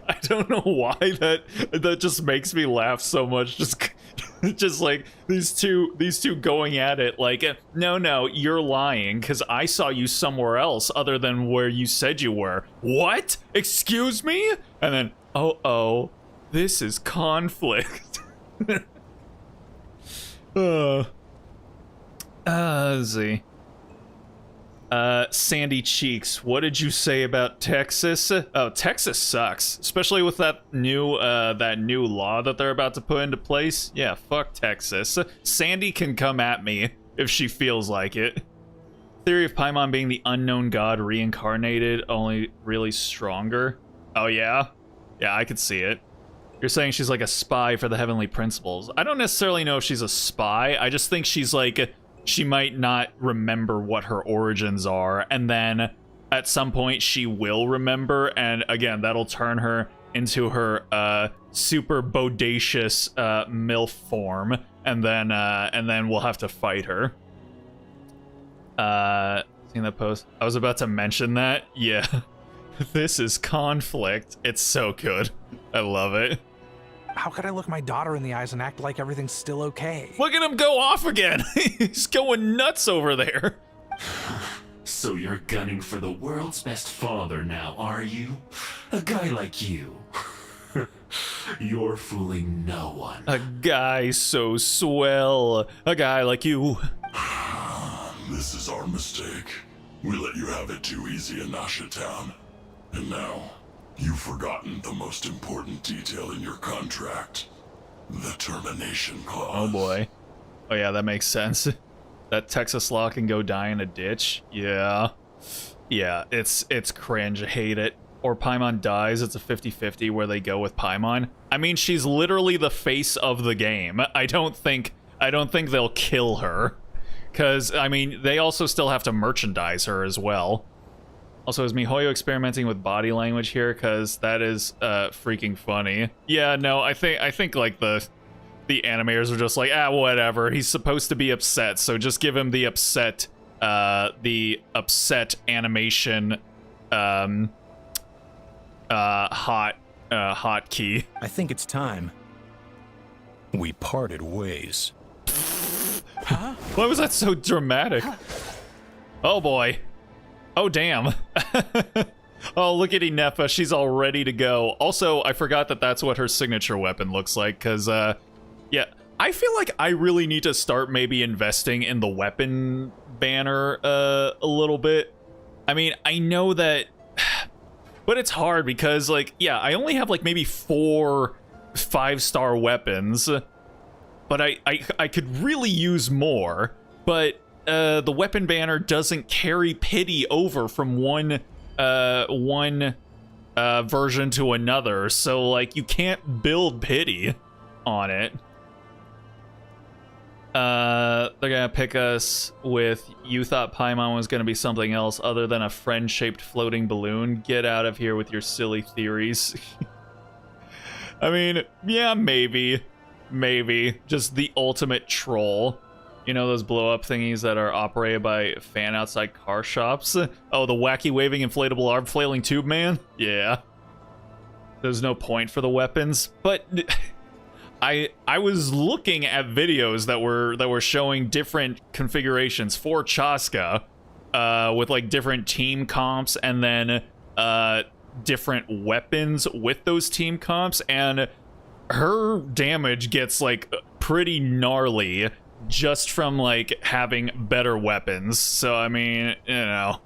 I don't know why that just makes me laugh so much. Just like these two going at it like, no, you're lying because I saw you somewhere else other than where you said you were. What? Excuse me? And then, oh, this is conflict. Let's see. Sandy Cheeks, what did you say about Texas? Oh, Texas sucks, especially with that new law that they're about to put into place. Yeah, fuck Texas. Sandy can come at me if she feels like it. Theory of Paimon being the unknown god reincarnated, only really stronger. Oh yeah? Yeah, I could see it. You're saying she's like a spy for the Heavenly Principles. I don't necessarily know if she's a spy. I just think she's like, she might not remember what her origins are, and then at some point she will remember, and again, that'll turn her into her super bodacious MILF form, and then we'll have to fight her. Seen that post? I was about to mention that. Yeah. This is conflict. It's so good. I love it. How could I look my daughter in the eyes and act like everything's still okay? Look at him go off again! He's going nuts over there. So you're gunning for the world's best father now, are you? A guy like you. You're fooling no one. A guy so swell. A guy like you. This is our mistake. We let you have it too easy in Nasha Town. And now, you've forgotten the most important detail in your contract. The termination clause. Oh boy. Oh yeah, that makes sense. That Texas law can go die in a ditch. Yeah. Yeah, it's cringe. I hate it. Or Paimon dies, it's a 50-50 where they go with Paimon. I mean, she's literally the face of the game. I don't think they'll kill her. Cause, I mean, they also still have to merchandise her as well. Also, is MiHoYo experimenting with body language here? Because that is freaking funny. Yeah, no, I think like the animators are just like, whatever. He's supposed to be upset, so just give him the upset animation hotkey. I think it's time we parted ways. Huh? Why was that so dramatic? Oh boy. Oh, damn. Oh, look at Ineffa. She's all ready to go. Also, I forgot that that's what her signature weapon looks like, because, yeah, I feel like I really need to start maybe investing in the weapon banner a little bit. I mean, I know that, but it's hard because, like, yeah, I only have, like, maybe 4 5-star weapons, but I could really use more. but the weapon banner doesn't carry pity over from one version to another, so like you can't build pity on it. They're gonna pick us with, you thought Paimon was gonna be something else other than a friend-shaped floating balloon. Get out of here with your silly theories. I mean, yeah, maybe. Just the ultimate troll. You know those blow-up thingies that are operated by fan outside car shops? Oh, the wacky waving inflatable arm flailing tube man? Yeah. There's no point for the weapons, but I was looking at videos that were showing different configurations for Chasca, with like different team comps and then different weapons with those team comps, and her damage gets like pretty gnarly just from like having better weapons. So I mean, you know.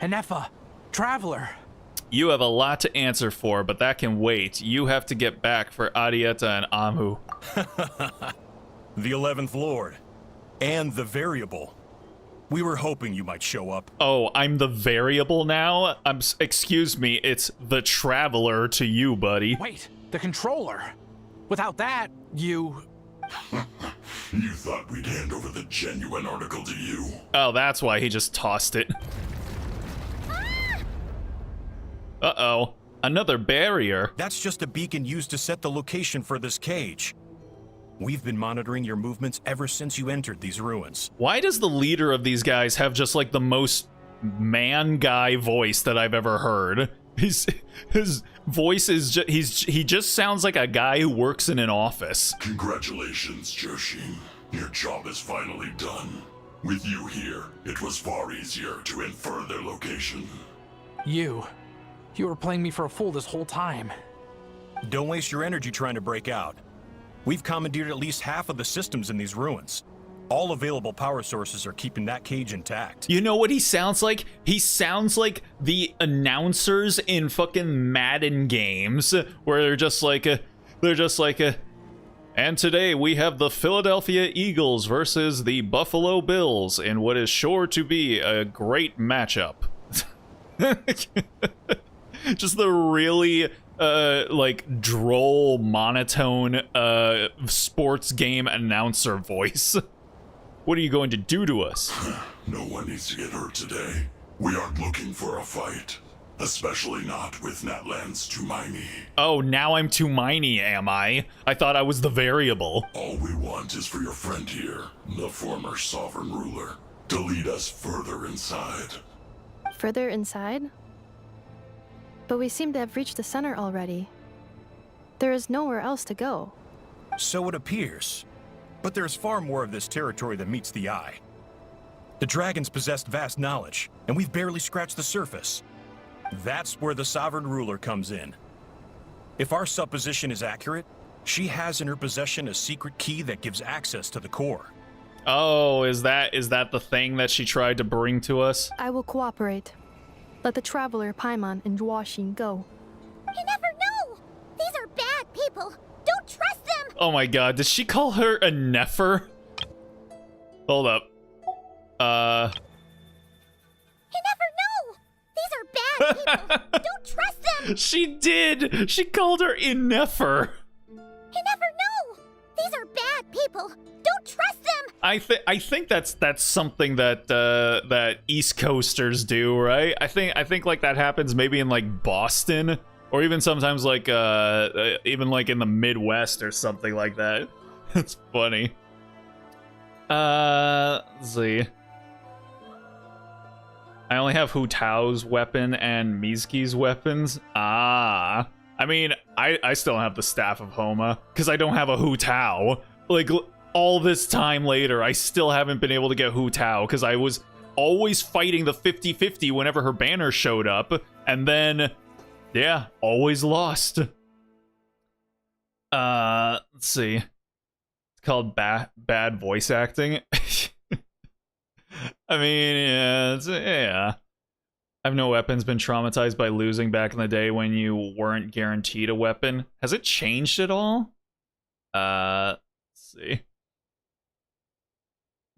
Ineffa, Traveler. You have a lot to answer for, but that can wait. You have to get back for Arietta and Amu. The 11th Lord. And the Variable. We were hoping you might show up. Oh, I'm the Variable now? Excuse me, it's the Traveler to you, buddy. Wait, the Controller. Without that, you... You thought we'd hand over the genuine article to you? Oh, that's why he just tossed it. Uh-oh. Another barrier. That's just a beacon used to set the location for this cage. We've been monitoring your movements ever since you entered these ruins. Why does the leader of these guys have just like the most man guy voice that I've ever heard? His voice is he just sounds like a guy who works in an office. Congratulations, Joshin. Your job is finally done. With you here, it was far easier to infer their location. You were playing me for a fool this whole time. Don't waste your energy trying to break out. We've commandeered at least half of the systems in these ruins. All available power sources are keeping that cage intact. You know what he sounds like? He sounds like the announcers in fucking Madden games, where they're just like, and today we have the Philadelphia Eagles versus the Buffalo Bills in what is sure to be a great matchup. Just the really like droll monotone sports game announcer voice. What are you going to do to us? No one needs to get hurt today. We aren't looking for a fight, especially not with Natlan's Tumaini. Oh, now I'm Tumaini, am I? I thought I was the Variable. All we want is for your friend here, the former sovereign ruler, to lead us further inside. Further inside? But we seem to have reached the center already. There is nowhere else to go. So it appears. But there's far more of this territory than meets the eye. The dragons possessed vast knowledge, and we've barely scratched the surface. That's where the sovereign ruler comes in. If our supposition is accurate, she has in her possession a secret key that gives access to the core. Oh, is that the thing that she tried to bring to us? I will cooperate. Let the Traveler, Paimon, and Dwashin go. You never know! These are bad people! Don't trust them! Oh my god, did she call her a Neffer? Hold up. You never know! These are bad people! Don't trust them! She did! She called her Ineffa. You never know! These are bad people! Don't trust them! I think that's something that that East Coasters do, right? I think like that happens maybe in like Boston, or even sometimes like even like in the Midwest or something like that. It's funny. Let's see. I only have Hu Tao's weapon and Mizuki's weapons. I mean, I still don't have the Staff of Homa because I don't have a Hu Tao. Like, all this time later, I still haven't been able to get Hu Tao because I was always fighting the 50-50 whenever her banner showed up, and then, yeah, always lost. Let's see. It's called bad voice acting. I mean, yeah. I've no weapons, been traumatized by losing back in the day when you weren't guaranteed a weapon. Has it changed at all? Let's see.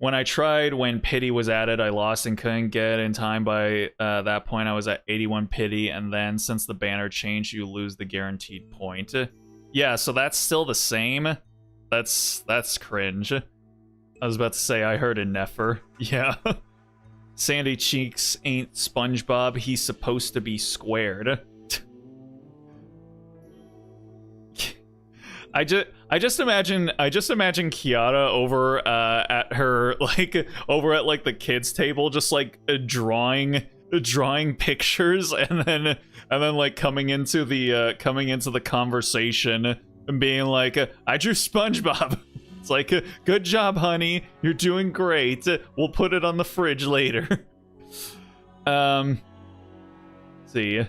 When I tried when pity was added, I lost and couldn't get in time. By that point, I was at 81 pity, and then since the banner changed, you lose the guaranteed point. Yeah, so that's still the same. That's cringe. I was about to say I heard Ineffa. Yeah. Sandy Cheeks ain't SpongeBob. He's supposed to be squared. I just imagine Kiara over at her over at the kids table, just drawing pictures and then coming into the conversation and being like, I drew SpongeBob. It's like, good job, honey. You're doing great. We'll put it on the fridge later. See.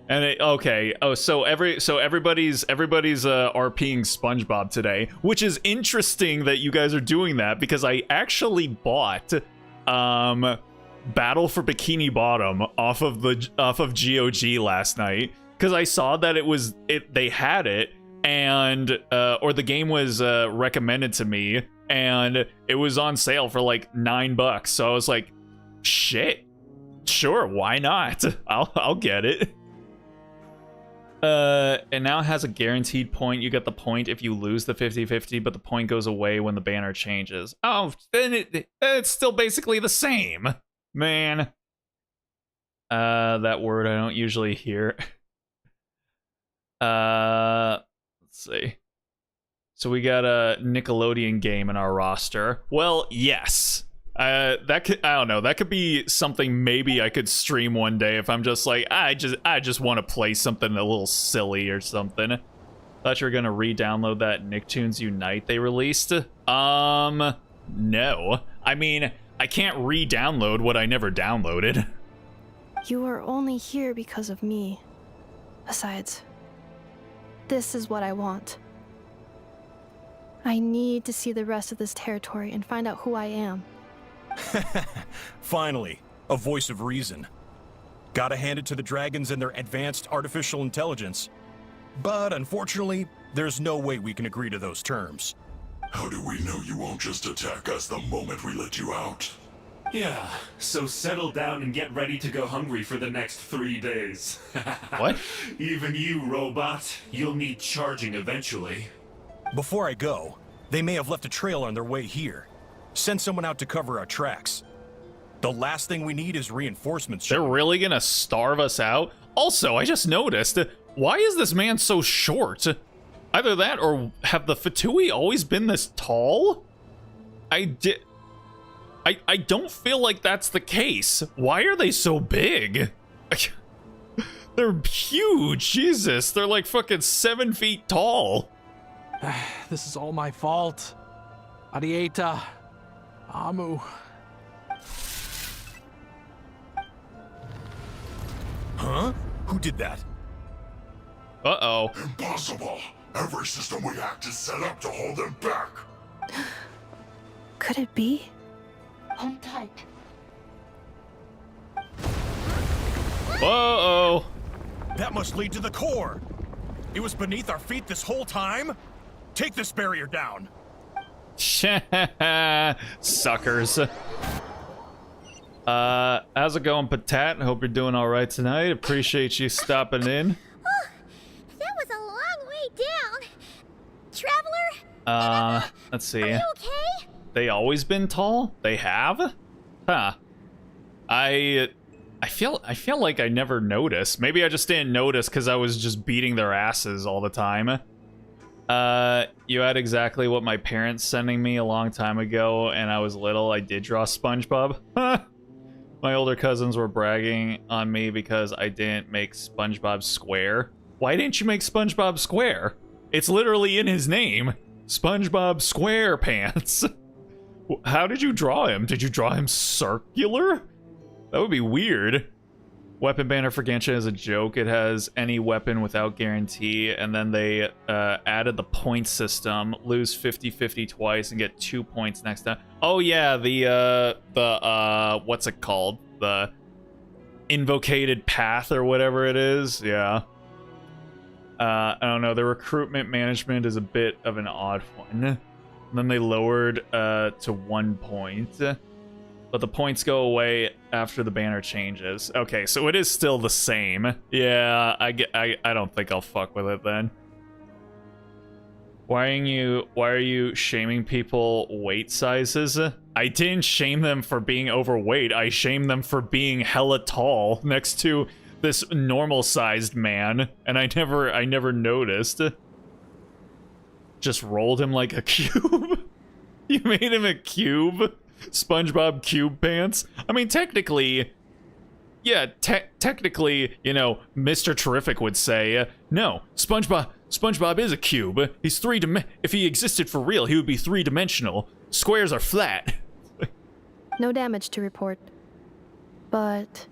And okay. Oh, so everybody's RPing SpongeBob today, which is interesting that you guys are doing that because I actually bought Battle for Bikini Bottom off of GOG last night because I saw that they had it. And or the game was recommended to me and it was on sale for like $9, so I was like, shit, sure, why not? I'll get it. And now it has a guaranteed point. You get the point if you lose the 50-50, but the point goes away when the banner changes. Oh, then it's still basically the same, man. That word I don't usually hear. Let's see. So we got a Nickelodeon game in our roster. Well, yes. That could, I don't know, that could be something maybe I could stream one day if I'm just like, I just want to play something a little silly or something. Thought you were gonna re-download that Nicktoons Unite they released. No. I mean, I can't re-download what I never downloaded. You are only here because of me. Besides, this is what I want. I need to see the rest of this territory and find out who I am. Finally, a voice of reason. Gotta hand it to the dragons and their advanced artificial intelligence. But unfortunately, there's no way we can agree to those terms. How do we know you won't just attack us the moment we let you out? Yeah, so settle down and get ready to go hungry for the next 3 days. What? Even you, robot. You'll need charging eventually. Before I go, they may have left a trail on their way here. Send someone out to cover our tracks. The last thing we need is reinforcements. They're really gonna starve us out? Also, I just noticed, why is this man so short? Either that or have the Fatui always been this tall? I don't feel like that's the case. Why are they so big? They're huge, Jesus. They're like fucking 7 feet tall. This is all my fault. Arieta. Amu. Huh? Who did that? Uh-oh. Impossible. Every system we hacked is set up to hold them back. Could it be? Hold tight. Uh-oh. That must lead to the core. It was beneath our feet this whole time? Take this barrier down. Suckers. How's it going, Patat? Hope you're doing all right tonight. Appreciate you stopping in. Oh, that was a long way down. Traveler? Let's see. Are you okay? They always been tall? They have? Huh. I feel like I never noticed. Maybe I just didn't notice because I was just beating their asses all the time. You had exactly what my parents sending me a long time ago, and I was little. I did draw SpongeBob. My older cousins were bragging on me because I didn't make SpongeBob square. Why didn't you make SpongeBob square? It's literally in his name. SpongeBob SquarePants. How did you draw him? Did you draw him circular? That would be weird. Weapon banner for Genshin is a joke. It has any weapon without guarantee, and then they added the point system. Lose 50-50 twice and get 2 points next time. Oh yeah, the what's it called? The invocated path or whatever it is. Yeah. I don't know. The recruitment management is a bit of an odd one. And then they lowered to 1 point. But the points go away after the banner changes. Okay, so it is still the same. Yeah, I don't think I'll fuck with it then. Why are you shaming people weight sizes? I didn't shame them for being overweight. I shamed them for being hella tall next to this normal-sized man, and I never noticed. Just rolled him like a cube. You made him a cube? SpongeBob cube pants? I mean, technically, yeah, technically, you know, Mr. Terrific would say, no, SpongeBob is a cube. He's if he existed for real, he would be three-dimensional. Squares are flat. No damage to report. But...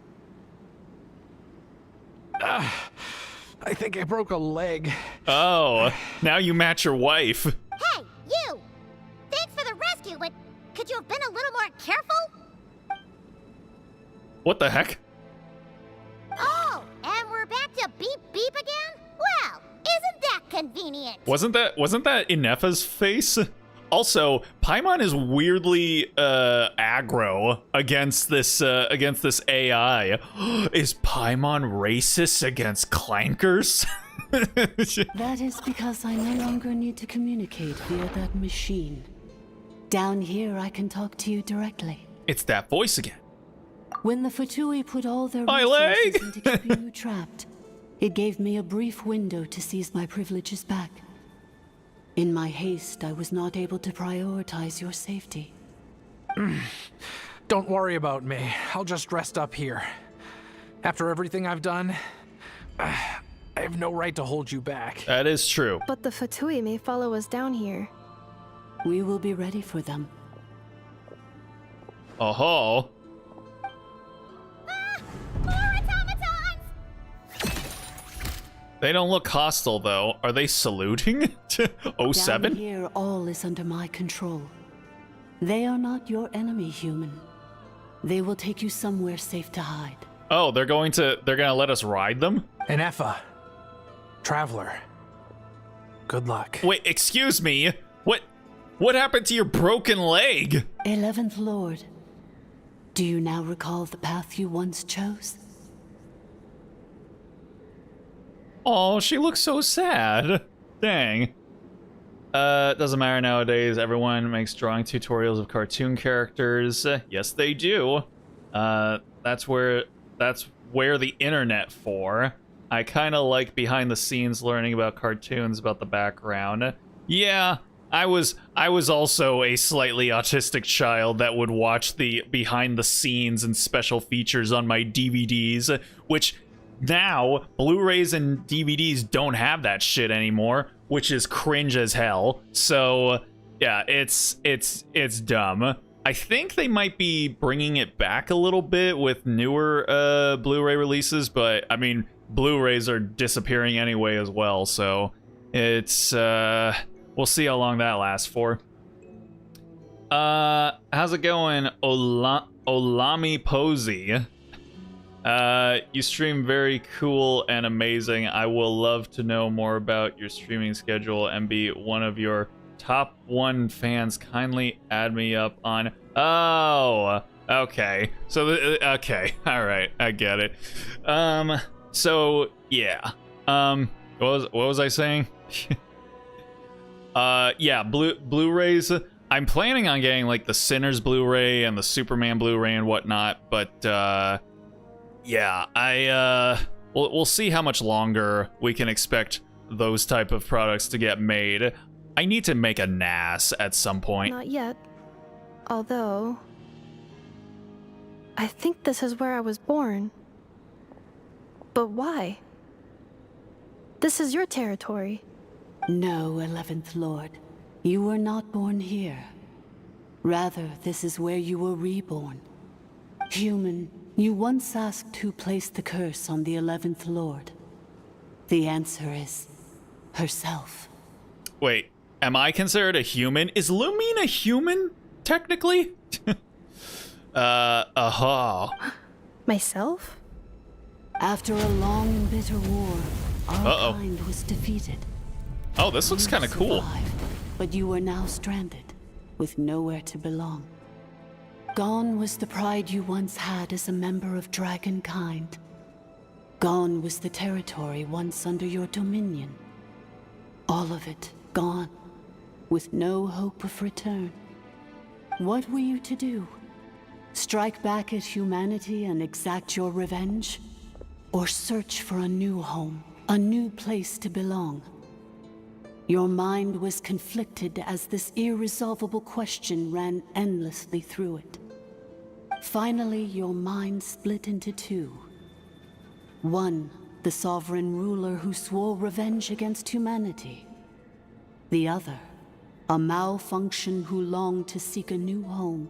I think I broke a leg. Oh, now you match your wife. Hey, you! Thanks for the rescue, but could you have been a little more careful? What the heck? Oh, and we're back to beep beep again? Well, isn't that convenient? Wasn't that Ineffa's face? Also, Paimon is weirdly aggro against this AI. Is Paimon racist against clankers? That is because I no longer need to communicate via that machine. Down here, I can talk to you directly. It's that voice again. When the Fatui put all their My resources leg! into keeping you trapped, it gave me a brief window to seize my privileges back. In my haste, I was not able to prioritize your safety. Don't worry about me. I'll just rest up here. After everything I've done, I have no right to hold you back. That is true. But the Fatui may follow us down here. We will be ready for them. Oh-ho. More automatons! They don't look hostile, though. Are they saluting? 07? Down here, all is under my control. They are not your enemy, human. They will take you somewhere safe to hide. Oh, they're gonna let us ride them? Ineffa. Traveler. Good luck. Wait, excuse me? What happened to your broken leg? 11th Lord, do you now recall the path you once chose? Oh, she looks so sad. Dang. Doesn't matter nowadays. Everyone makes drawing tutorials of cartoon characters. Yes, they do. That's where the internet for. I kind of like behind the scenes learning about cartoons, about the background. Yeah, I was also a slightly autistic child that would watch the behind the scenes and special features on my DVDs, which now Blu-rays and DVDs don't have that shit anymore, which is cringe as hell. So yeah, it's dumb. I think they might be bringing it back a little bit with newer Blu-ray releases, but I mean, Blu-rays are disappearing anyway as well, so it's we'll see how long that lasts for. How's it going, Olami Posey? You stream very cool and amazing. I will love to know more about your streaming schedule and be one of your top 1 fans. Kindly add me up on... Oh, okay. So, okay. All right. I get it. So, yeah. What was I saying? Yeah, Blu-rays. I'm planning on getting, like, the Sinners Blu-ray and the Superman Blu-ray and whatnot, but, yeah, we'll see how much longer we can expect those type of products to get made. I need to make a NAS at some point. Not yet. Although... I think this is where I was born. But why? This is your territory. No, 11th Lord. You were not born here. Rather, this is where you were reborn. Human, you once asked who placed the curse on the 11th Lord. The answer is... herself. Wait, am I considered a human? Is Lumine a human, technically? Myself? After a long and bitter war, our kind was defeated. Oh, this looks kind of cool. But you are now stranded. with nowhere to belong. Gone was the pride you once had as a member of dragonkind. Gone was the territory once under your dominion. All of it gone, with no hope of return. What were you to do? Strike back at humanity and exact your revenge? Or search for a new home, a new place to belong? Your mind was conflicted as this irresolvable question ran endlessly through it. Finally, your mind split into two. One, the sovereign ruler who swore revenge against humanity. The other, a malfunction who longed to seek a new home.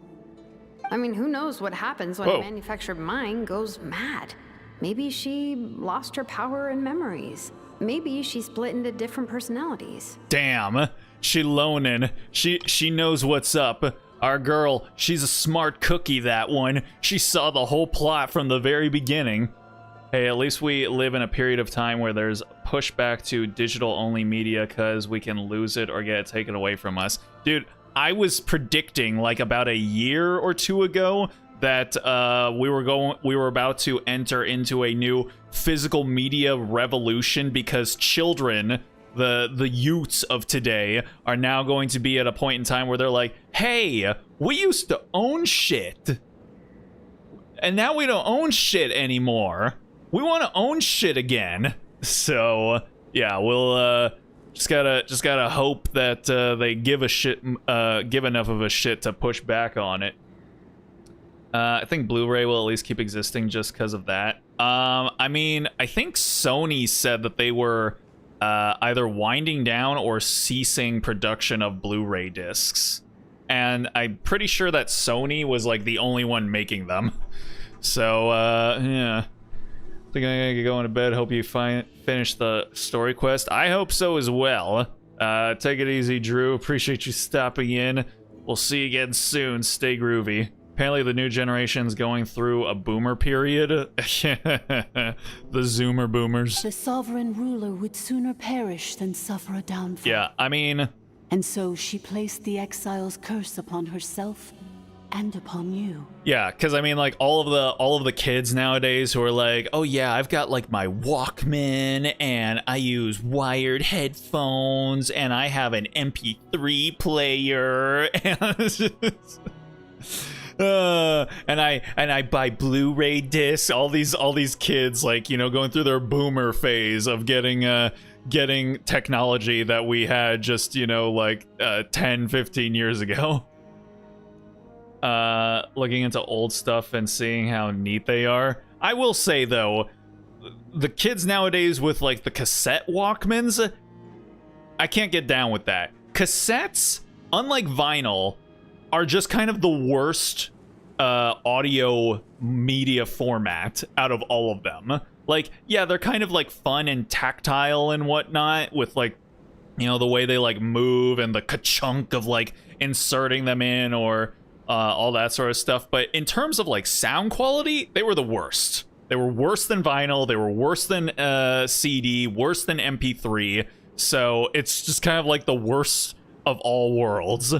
I mean, who knows what happens when a manufactured mind goes mad? Maybe she lost her power and memories. Maybe she split into different personalities. Damn, she lonin'. She knows what's up. Our girl, she's a smart cookie, that one. She saw the whole plot from the very beginning. Hey, at least we live in a period of time where there's pushback to digital-only media because we can lose it or get it taken away from us. Dude, I was predicting like about a year or two ago that we were about to enter into a new physical media revolution because children, the youths of today, are now going to be at a point in time where they're like, hey, we used to own shit, and now we don't own shit anymore. We want to own shit again. So yeah, we'll just gotta hope that they give enough of a shit to push back on it. I think Blu-ray will at least keep existing just because of that. I mean, I think Sony said that they were either winding down or ceasing production of Blu-ray discs, and I'm pretty sure that Sony was like the only one making them. So yeah. I think I'm gonna get going to bed. Hope you finish the story quest. I hope so as well. Take it easy, Drew. Appreciate you stopping in. We'll see you again soon. Stay groovy. Apparently the new generation's going through a boomer period. The Zoomer boomers. The sovereign ruler would sooner perish than suffer a downfall. Yeah, I mean... And so she placed the exile's curse upon herself and upon you. Yeah, because I mean, like, all of the kids nowadays who are like, oh yeah, I've got like my Walkman and I use wired headphones and I have an MP3 player and I buy Blu-ray discs. All these kids, like, you know, going through their boomer phase of getting technology that we had just, you know, like 10-15 years ago. Looking into old stuff and seeing how neat they are. I will say though, the kids nowadays with like the cassette Walkmans, I can't get down with that. Cassettes, unlike vinyl, are just kind of the worst audio media format out of all of them. Like, yeah, they're kind of like fun and tactile and whatnot with, like, you know, the way they like move and the ka-chunk of like inserting them in or all that sort of stuff. But in terms of like sound quality, they were the worst. They were worse than vinyl. They were worse than CD, worse than MP3. So it's just kind of like the worst of all worlds.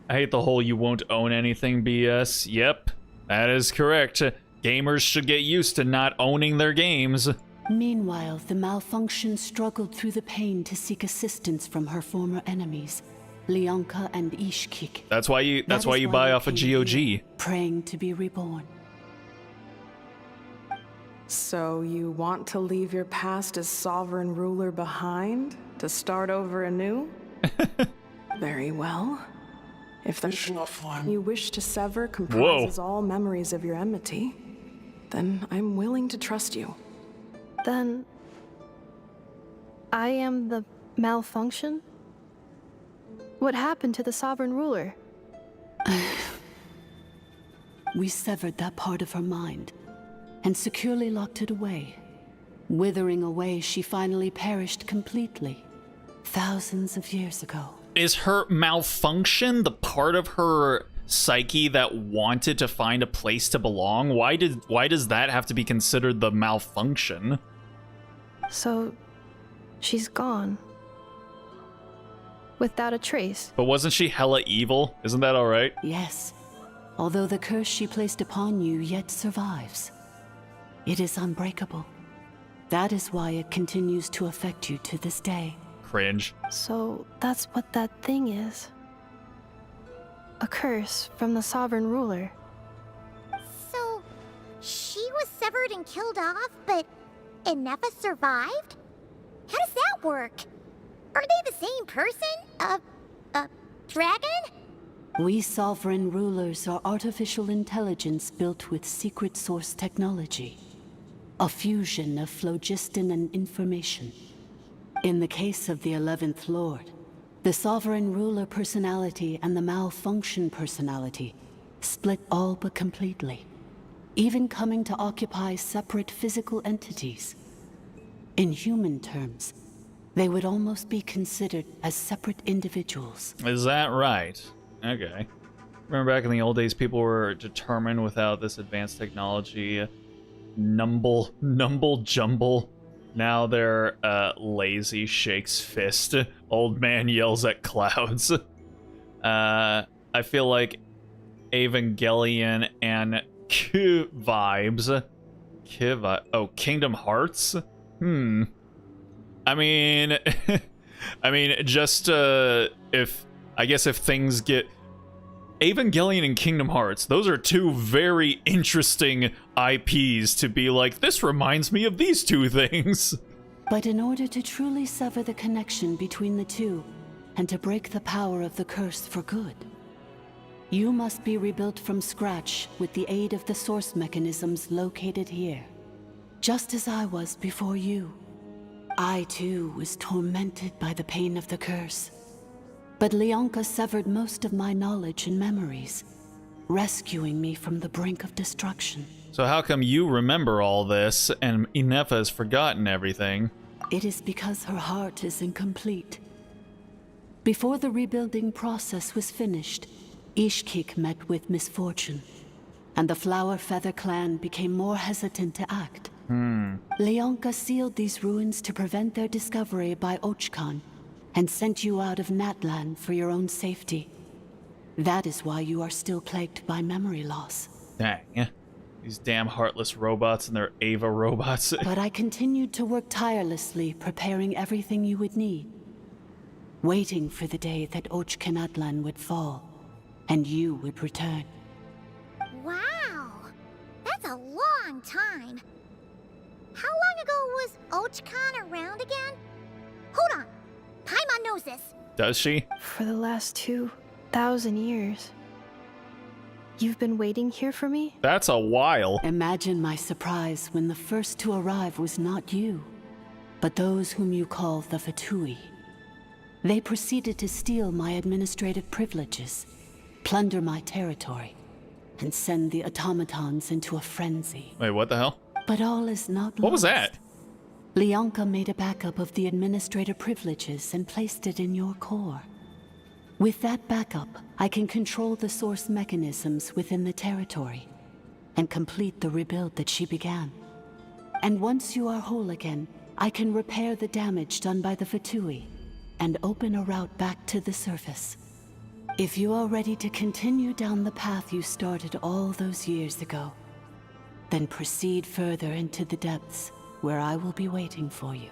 I hate the whole you won't own anything BS. Yep, that is correct. Gamers should get used to not owning their games. Meanwhile, the malfunction struggled through the pain to seek assistance from her former enemies, Leonka and Ishkik. That's why you buy off a GOG. Praying to be reborn. So you want to leave your past as sovereign ruler behind to start over anew? Very well. If the form you wish to sever comprises all memories of your enmity, then I'm willing to trust you. Then I am the malfunction? What happened to the sovereign ruler? We severed that part of her mind and securely locked it away. Withering away, she finally perished completely, thousands of years ago. Is her malfunction the part of her psyche that wanted to find a place to belong? Why does that have to be considered the malfunction? So, she's gone. without a trace. But wasn't she hella evil? Isn't that alright? Yes, although the curse she placed upon you yet survives. It is unbreakable. That is why it continues to affect you to this day. Cringe. So that's what that thing is. A curse from the sovereign ruler. So, she was severed and killed off, but Ineffa survived? How does that work? Are they the same person? Dragon? We sovereign rulers are artificial intelligence built with secret source technology. A fusion of phlogiston and information. In the case of the 11th Lord, the sovereign ruler personality and the malfunction personality split all but completely, even coming to occupy separate physical entities. In human terms, they would almost be considered as separate individuals. Is that right? Okay. Remember back in the old days, people were determined without this advanced technology. Numble jumble. Now they're lazy, shakes fist. Old man yells at clouds. I feel like Evangelion and vibes. Kingdom Hearts? I mean, just if things get Evangelion and Kingdom Hearts, those are two very interesting IPs to be like, this reminds me of these two things. But in order to truly sever the connection between the two, and to break the power of the curse for good, you must be rebuilt from scratch with the aid of the source mechanisms located here. Just as I was before you. I too was tormented by the pain of the curse. But Leonka severed most of my knowledge and memories, rescuing me from the brink of destruction. So how come you remember all this and Ineffa has forgotten everything? It is because her heart is incomplete. Before the rebuilding process was finished, Ishkik met with misfortune, and the Flower Feather clan became more hesitant to act. Leonka sealed these ruins to prevent their discovery by Ochkan, and sent you out of Natlan for your own safety. That is why you are still plagued by memory loss. Dang. These damn heartless robots and their Ava robots. But I continued to work tirelessly, preparing everything you would need. Waiting for the day that Ochkanatlan would fall, and you would return. Wow! That's a long time. How long ago was Ochkan around again? Hold on. Paimon knows this. Does she? For the last 2,000 years. You've been waiting here for me? That's a while. Imagine my surprise when the first to arrive was not you, but those whom you call the Fatui. They proceeded to steal my administrative privileges, plunder my territory, and send the automatons into a frenzy. Wait, what the hell? But all is not lost. What was that? Leonka made a backup of the administrator privileges and placed it in your core. With that backup, I can control the source mechanisms within the territory and complete the rebuild that she began. And once you are whole again, I can repair the damage done by the Fatui and open a route back to the surface. If you are ready to continue down the path you started all those years ago, then proceed further into the depths, where I will be waiting for you.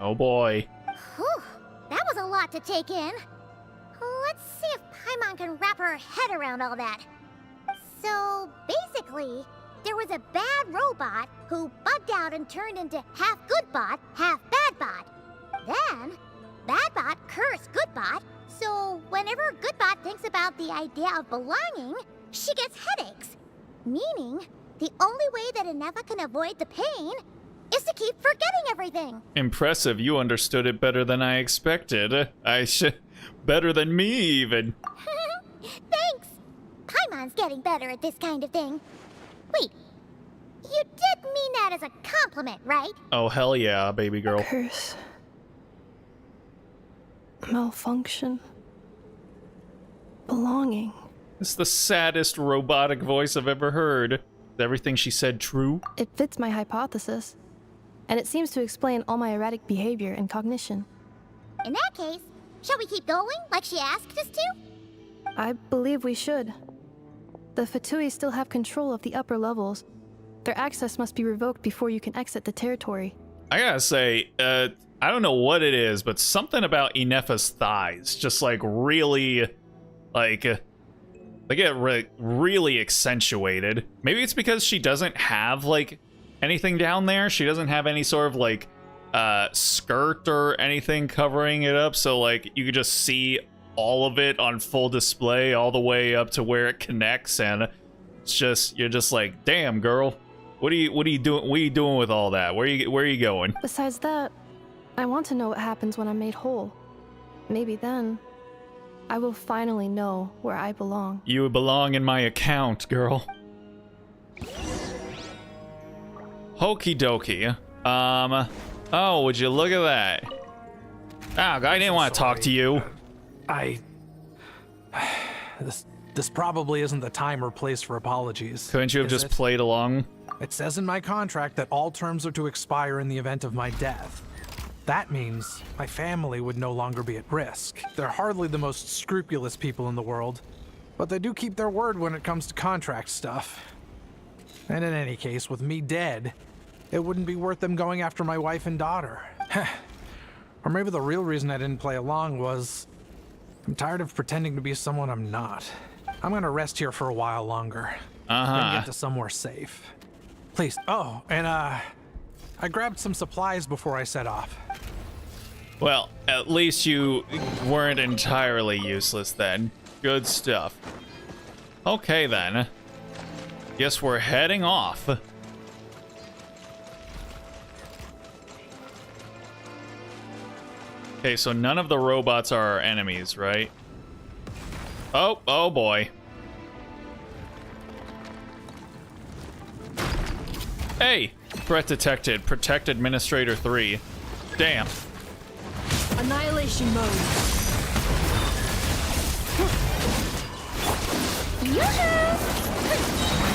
Oh boy. Whew, that was a lot to take in. Let's see if Paimon can wrap her head around all that. So, basically, there was a bad robot who bugged out and turned into half good bot, half bad bot. Then, bad bot cursed good bot, so whenever good bot thinks about the idea of belonging, she gets headaches. Meaning, the only way that Ineffa can avoid the pain is to keep forgetting everything. Impressive, you understood it better than I expected. Better than me, even. Thanks! Paimon's getting better at this kind of thing. Wait, you did mean that as a compliment, right? Oh, hell yeah, baby girl. Curse. Malfunction. Belonging. It's the saddest robotic voice I've ever heard. Is everything she said true? It fits my hypothesis, and it seems to explain all my erratic behavior and cognition. In that case, shall we keep going like she asked us to? I believe we should. The Fatui still have control of the upper levels. Their access must be revoked before you can exit the territory. I gotta say, I don't know what it is, but something about Ineffa's thighs just like really, like, they get really accentuated. Maybe it's because she doesn't have like anything down there. She doesn't have any sort of like skirt or anything covering it up, so like you could just see all of it on full display all the way up to where it connects, and it's just, you're just like, damn girl, what are you doing? What are you doing with all that? Where are you going? Besides that, I want to know what happens when I'm made whole. Maybe then I will finally know where I belong. You belong in my account, girl. Okie dokie. Oh, would you look at that? Oh, I didn't want to talk to you. This probably isn't the time or place for apologies. Couldn't you have just played along? It says in my contract that all terms are to expire in the event of my death. That means my family would no longer be at risk. They're hardly the most scrupulous people in the world, but they do keep their word when it comes to contract stuff. And in any case, with me dead, it wouldn't be worth them going after my wife and daughter. Or maybe the real reason I didn't play along was I'm tired of pretending to be someone I'm not. I'm gonna rest here for a while longer. Then get to somewhere safe. Please. Oh, and I grabbed some supplies before I set off. Well, at least you weren't entirely useless then. Good stuff. Okay then. Guess we're heading off. Okay, so none of the robots are our enemies, right? Oh boy. Hey! Threat detected. Protect Administrator 3. Damn. Annihilation mode. Yoo-hoo!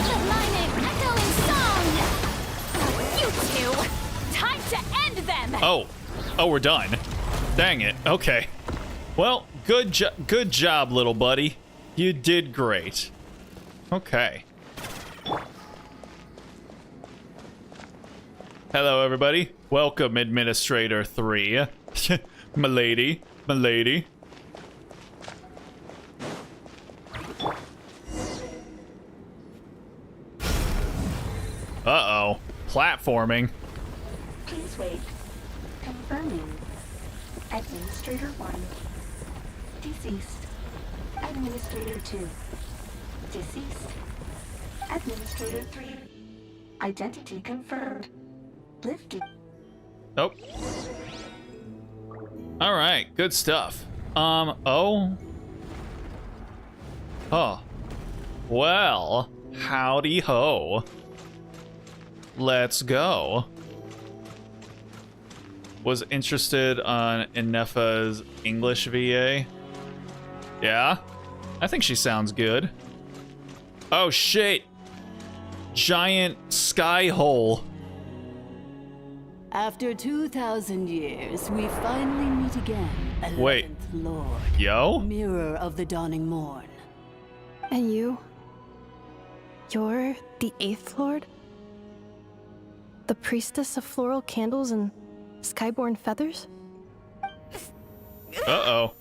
The lightning echoing song! You two! Time to end them! Oh, we're done. Dang it. Okay. Well, good job, little buddy. You did great. Okay. Hello, everybody. Welcome, Administrator 3. Milady. Uh-oh. Platforming. Please wait. Confirming. Administrator 1. Deceased. Administrator 2. Deceased. Administrator 3. Identity confirmed. Lifted. Oh. Alright, good stuff. Oh. Well, howdy ho. Let's go. Was interested on Ineffa's English VA. Yeah? I think she sounds good. Oh shit! Giant sky hole. After 2,000 years, we finally meet again. 11th Lord. Yo? Mirror of the dawning morn. And you? You're the 8th Lord? The priestess of floral candles and skyborn feathers? Uh-oh.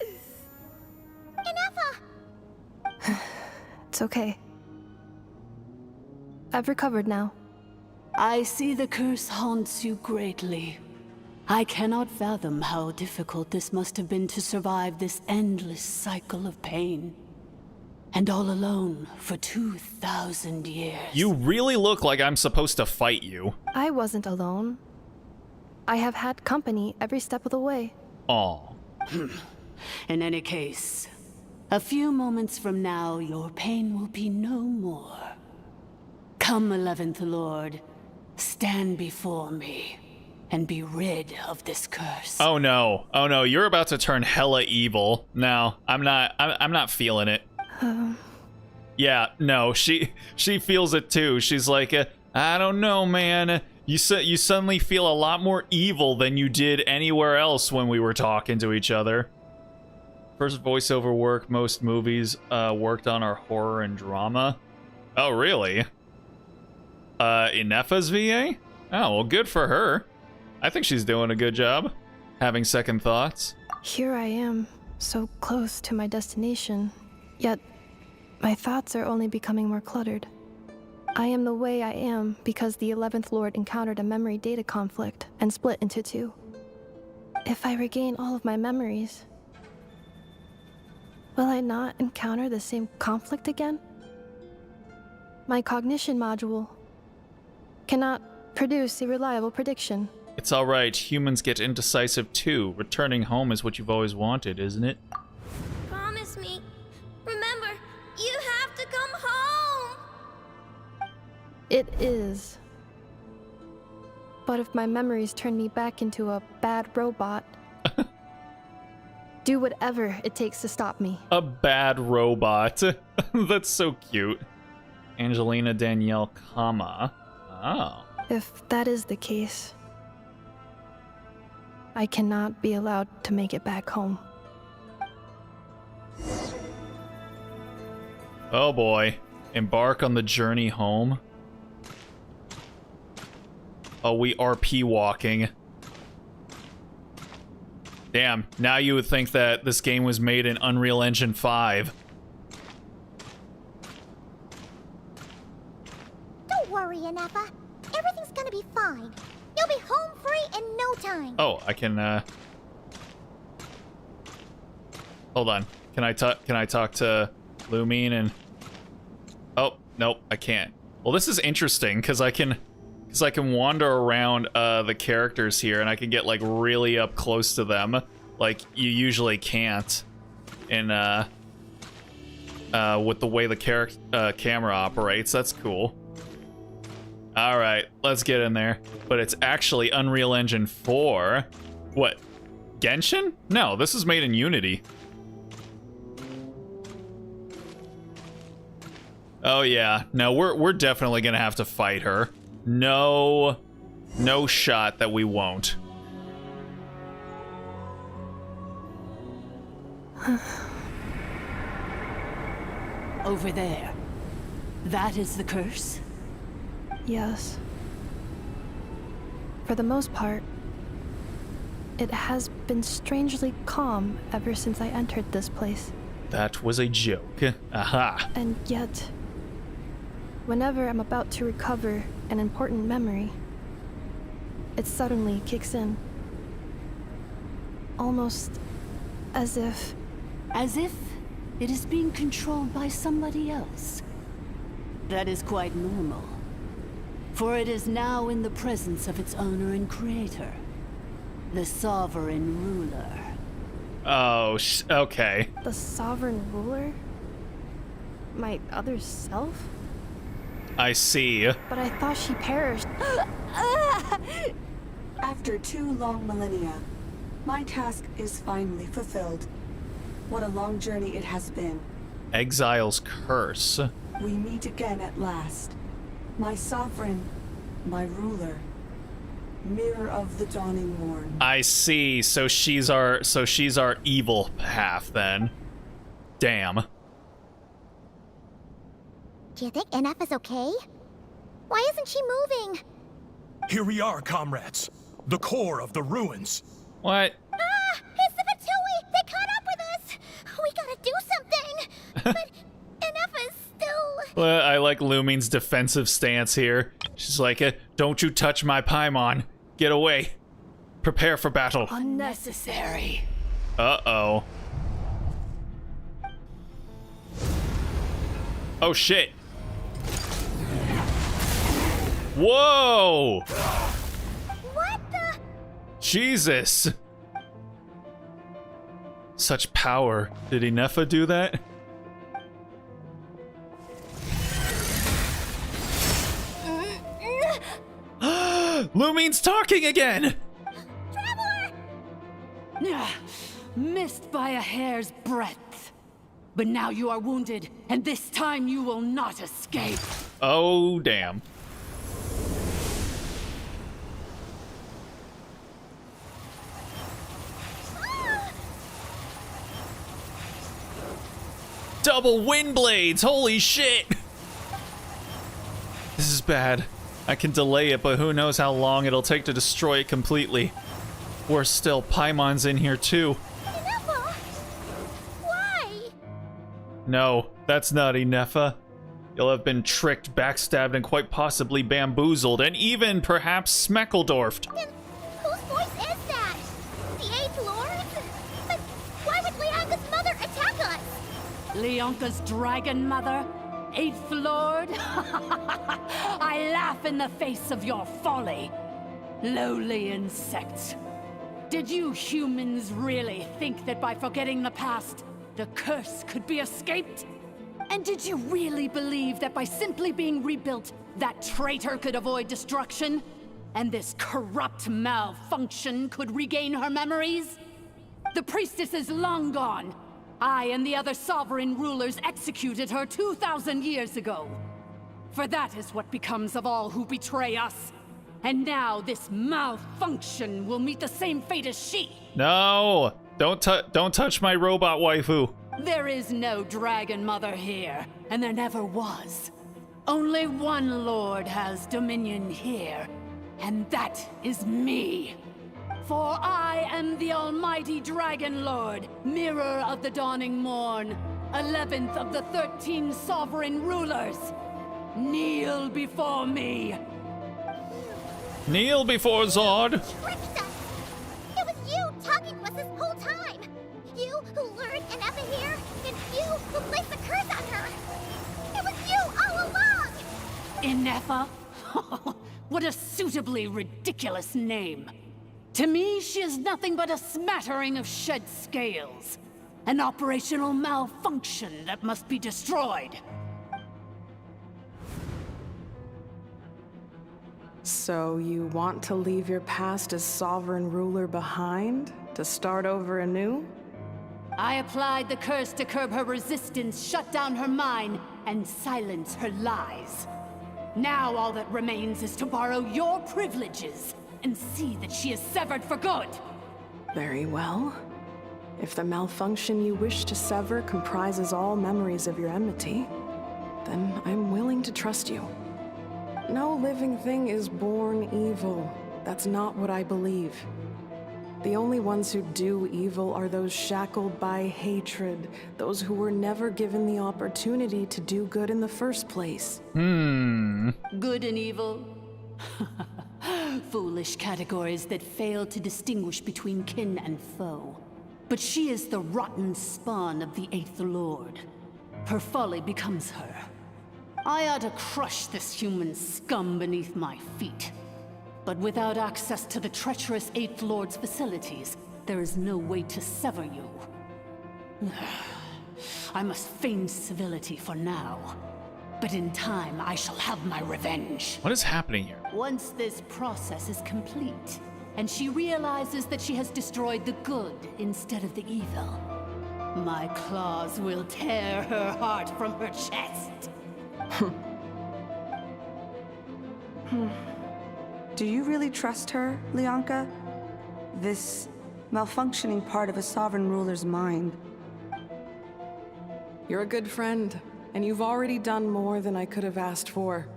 Ineffa! It's okay. I've recovered now. I see the curse haunts you greatly. I cannot fathom how difficult this must have been to survive this endless cycle of pain. And all alone for 2,000 years. You really look like I'm supposed to fight you. I wasn't alone. I have had company every step of the way. Aw. In any case, a few moments from now, your pain will be no more. Come, 11th Lord. Stand before me and be rid of this curse. Oh no. Oh no, you're about to turn hella evil. No, I'm not feeling it. Yeah, no, she feels it too. She's like, I don't know, man. You suddenly feel a lot more evil than you did anywhere else when we were talking to each other. First voiceover work most movies worked on are horror and drama. Oh, really? Ineffa's VA? Oh, well, good for her. I think she's doing a good job. Having second thoughts. Here I am, so close to my destination, yet my thoughts are only becoming more cluttered. I am the way I am because the 11th Lord encountered a memory data conflict and split into two. If I regain all of my memories, will I not encounter the same conflict again? My cognition module cannot produce a reliable prediction. It's alright, humans get indecisive too. Returning home is what you've always wanted, isn't it? Promise me. Remember, you have to come home. It is. But if my memories turn me back into a bad robot, do whatever it takes to stop me. A bad robot. That's so cute. Angelina Danielle, comma. Oh. If that is the case, I cannot be allowed to make it back home. Oh boy. Embark on the journey home. Oh, we RP walking. Damn, now you would think that this game was made in Unreal Engine 5. Don't worry, Ineffa. Everything's gonna be fine. You'll be home free in no time. Oh, I can, Hold on. Can I talk to Lumine and... Oh, nope, I can't. Well, this is interesting, because I can wander around, the characters here, and I can get, like, really up close to them, like you usually can't in, with the way the camera operates. That's cool. Alright, let's get in there. But it's actually Unreal Engine 4. What? Genshin? No, this is made in Unity. Oh yeah, no, we're definitely gonna have to fight her. No shot that we won't. Over there. That is the curse? Yes. For the most part, it has been strangely calm ever since I entered this place. That was a joke. Aha. And yet, whenever I'm about to recover an important memory, it suddenly kicks in. Almost as if... As if it is being controlled by somebody else. That is quite normal. For it is now in the presence of its owner and creator, the sovereign ruler. Oh, okay. The sovereign ruler? My other self? I see. But I thought she perished. After 2 long millennia, my task is finally fulfilled. What a long journey it has been. Exile's curse. We meet again at last. My sovereign, my ruler, mirror of the dawning morn. I see. So she's our evil half then. Damn. Do you think Ineffa's okay? Why isn't she moving? Here we are, comrades. The core of the ruins. What? Ah! It's the Fatui! They caught up with us! We gotta do something! But Ineffa's still... Well, I like Lumine's defensive stance here. She's like, don't you touch my Paimon. Get away. Prepare for battle. Unnecessary. Uh-oh. Oh, shit. Whoa! What the? Jesus. Such power. Did Ineffa do that? Lumine's talking again! Traveler! Missed by a hair's breadth. But now you are wounded, and this time you will not escape. Oh, damn. double wind blades! Holy shit! This is bad. I can delay it, but who knows how long it'll take to destroy it completely. Worse still, Paimon's in here too. Ineffa! Why? No, that's not Ineffa. You'll have been tricked, backstabbed, and quite possibly bamboozled, and even perhaps Smeckledorfed. Then whose voice is that? The 8th Lord? But why would Leonka's mother attack us? Leonka's dragon mother? 8th Lord? I laugh in the face of your folly. Lowly insects. Did you humans really think that by forgetting the past, the curse could be escaped? And did you really believe that by simply being rebuilt, that traitor could avoid destruction? And this corrupt malfunction could regain her memories? The priestess is long gone. I and the other sovereign rulers executed her 2,000 years ago. For that is what becomes of all who betray us. And now this malfunction will meet the same fate as she. No! Don't touch my robot waifu. There is no dragon mother here, and there never was. Only one lord has dominion here, and that is me. For I am the almighty dragon lord, mirror of the dawning morn, 11th of the 13 sovereign rulers. Kneel before me. Kneel before Zod. Tricked us! It was you talking to us this whole time! You who lured Ineffa here, and you who placed the curse on her! It was you all along! Ineffa? What a suitably ridiculous name. To me, she is nothing but a smattering of shed scales. An operational malfunction that must be destroyed. So you want to leave your past as sovereign ruler behind? To start over anew? I applied the curse to curb her resistance, shut down her mind, and silence her lies. Now all that remains is to borrow your privileges and see that she is severed for good. Very well. If the malfunction you wish to sever comprises all memories of your enmity, then I'm willing to trust you. No living thing is born evil. That's not what I believe. The only ones who do evil are those shackled by hatred, those who were never given the opportunity to do good in the first place. Good and evil? Foolish categories that fail to distinguish between kin and foe. But she is the rotten spawn of the 8th Lord. Her folly becomes her. I ought to crush this human scum beneath my feet. But without access to the treacherous 8th Lord's facilities, there is no way to sever you. I must feign civility for now. But in time, I shall have my revenge. What is happening here? Once this process is complete, and she realizes that she has destroyed the good instead of the evil, my claws will tear her heart from her chest. Do you really trust her, Leonka? This malfunctioning part of a sovereign ruler's mind. You're a good friend, and you've already done more than I could have asked for.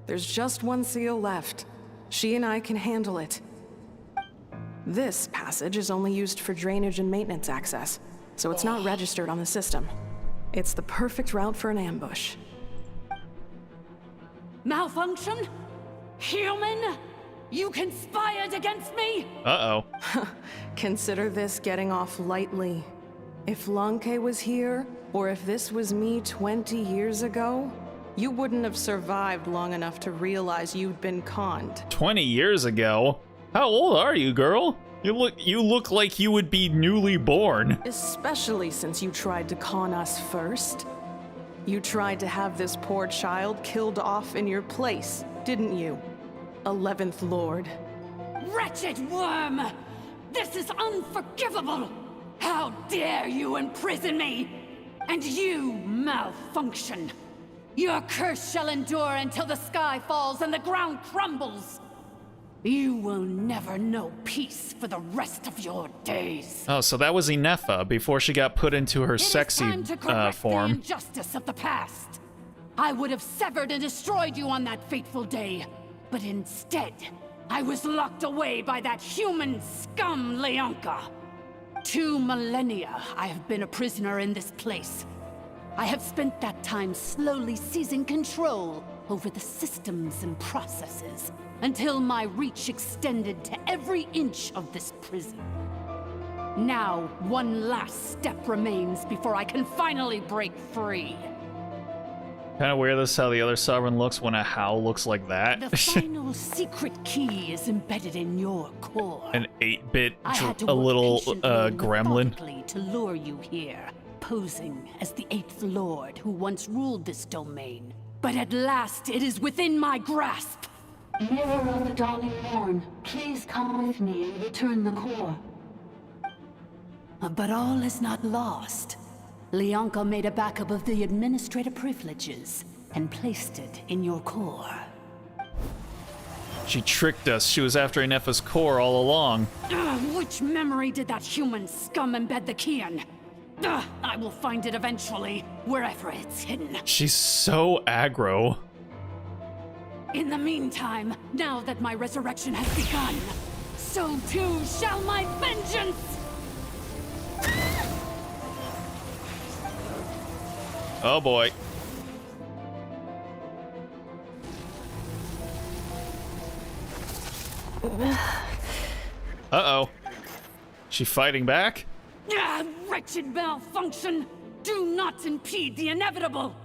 There's just one seal left. She and I can handle it. This passage is only used for drainage and maintenance access, so it's not registered on the system. It's the perfect route for an ambush. Malfunction? Human? You conspired against me? Uh-oh. Consider this getting off lightly. If Lanke was here, or if this was me 20 years ago, you wouldn't have survived long enough to realize you'd been conned. 20 years ago? How old are you, girl? You look like you would be newly born. Especially since you tried to con us first. You tried to have this poor child killed off in your place, didn't you? 11th Lord. Wretched worm! This is unforgivable! How dare you imprison me! And you, malfunction! Your curse shall endure until the sky falls and the ground crumbles! You will never know peace for the rest of your days. Oh, so that was Ineffa before she got put into her sexy It is time to correct form. the injustice of the past. I would have severed and destroyed you on that fateful day, but instead, I was locked away by that human scum, Leonka. 2 millennia I have been a prisoner in this place. I have spent that time slowly seizing control over the systems and processes until my reach extended to every inch of this prison. Now, one last step remains before I can finally break free. Kind of weird this is how the other sovereign looks when a Howl looks like that. The final secret key is embedded in your core. An 8-bit, I had to a work little patiently and gremlin. methodically to lure you here, posing as the 8th Lord who once ruled this domain. But at last, it is within my grasp. Mirror of the dawning morn, please come with me and return the core. But all is not lost. Leonka made a backup of the administrative privileges and placed it in your core. She tricked us. She was after Ineffa's core all along. Which memory did that human scum embed the key in? I will find it eventually, wherever it's hidden. She's so aggro. In the meantime, now that my resurrection has begun, so too shall my vengeance! Oh boy. Uh-oh. She fighting back? Wretched malfunction! Do not impede the inevitable!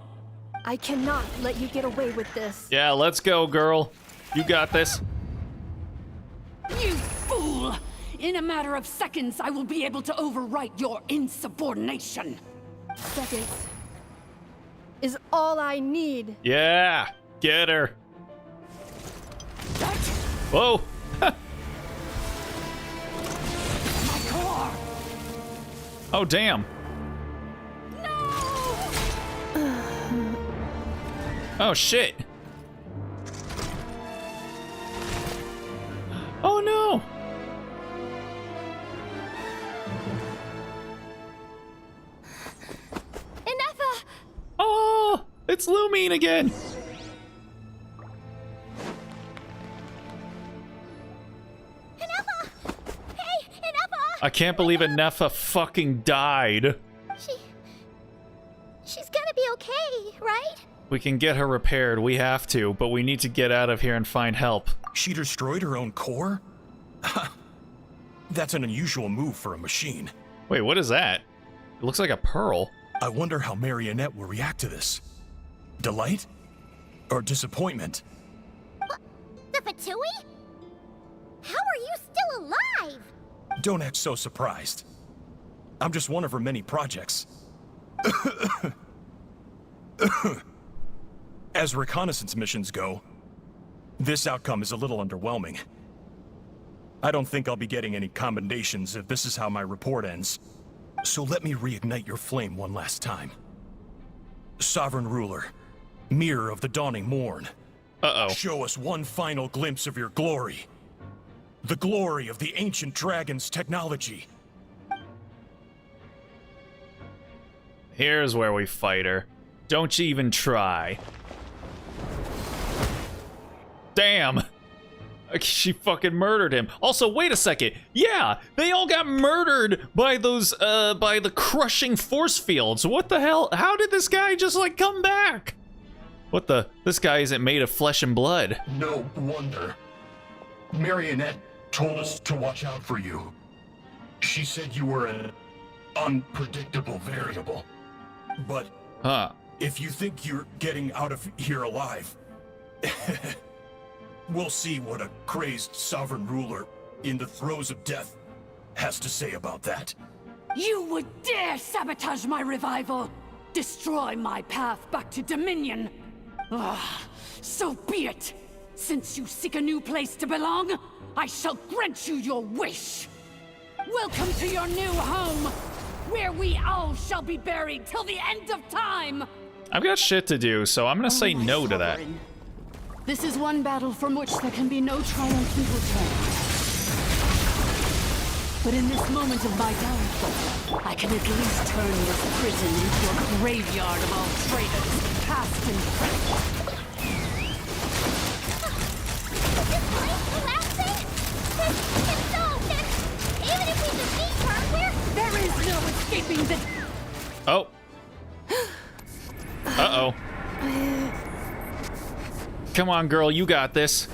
I cannot let you get away with this. Yeah, let's go, girl. You got this. You fool! In a matter of seconds, I will be able to overwrite your insubordination. Seconds is all I need. Yeah, get her. Whoa. My core! Oh, damn. Oh, shit. Oh, no. Ineffa! Oh, it's Lumine again. Ineffa! Hey, Ineffa! I can't believe Ineffa fucking died. She's gonna be okay, right? We can get her repaired, we have to, but we need to get out of here and find help. She destroyed her own core? That's an unusual move for a machine. Wait, what is that? It looks like a pearl. I wonder how Marionette will react to this. Delight? Or disappointment? The Fatui? How are you still alive? Don't act so surprised. I'm just one of her many projects. As reconnaissance missions go, this outcome is a little underwhelming. I don't think I'll be getting any commendations if this is how my report ends. So let me reignite your flame one last time. Sovereign Ruler, Mirror of the Dawning Morn. Uh-oh. Show us one final glimpse of your glory. The glory of the ancient dragon's technology. Here's where we fight her. Don't you even try. Damn! She fucking murdered him. Also, wait a second. Yeah, they all got murdered by those, by the crushing force fields. What the hell? How did this guy just, like, come back? What the? This guy isn't made of flesh and blood. No wonder. Marionette told us to watch out for you. She said you were an unpredictable variable. But if you think you're getting out of here alive, we'll see what a crazed sovereign ruler in the throes of death has to say about that. You would dare sabotage my revival! Destroy my path back to Dominion! So be it! Since you seek a new place to belong, I shall grant you your wish! Welcome to your new home, where we all shall be buried till the end of time! I've got shit to do, so I'm gonna say no to that. This is one battle from which there can be no triumphant return. But in this moment of my downfall, I can at least turn this prison into a graveyard of all traitors, past and present. Is this place collapsing? If so, then even if we defeat her, there is no escaping this. Oh. Uh-oh. Come on, girl, you got this.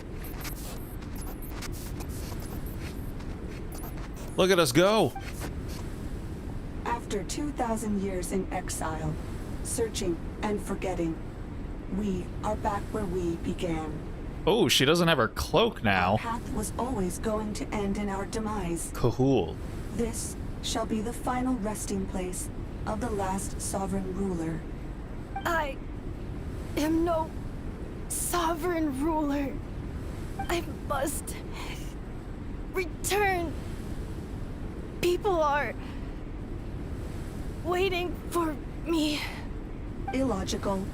Look at us go. After 2,000 years in exile, searching and forgetting, we are back where we began. Oh, she doesn't have her cloak now. Our path was always going to end in our demise. Cool. This shall be the final resting place of the last sovereign ruler. I am no sovereign ruler. I must return. People are waiting for me. Illogical.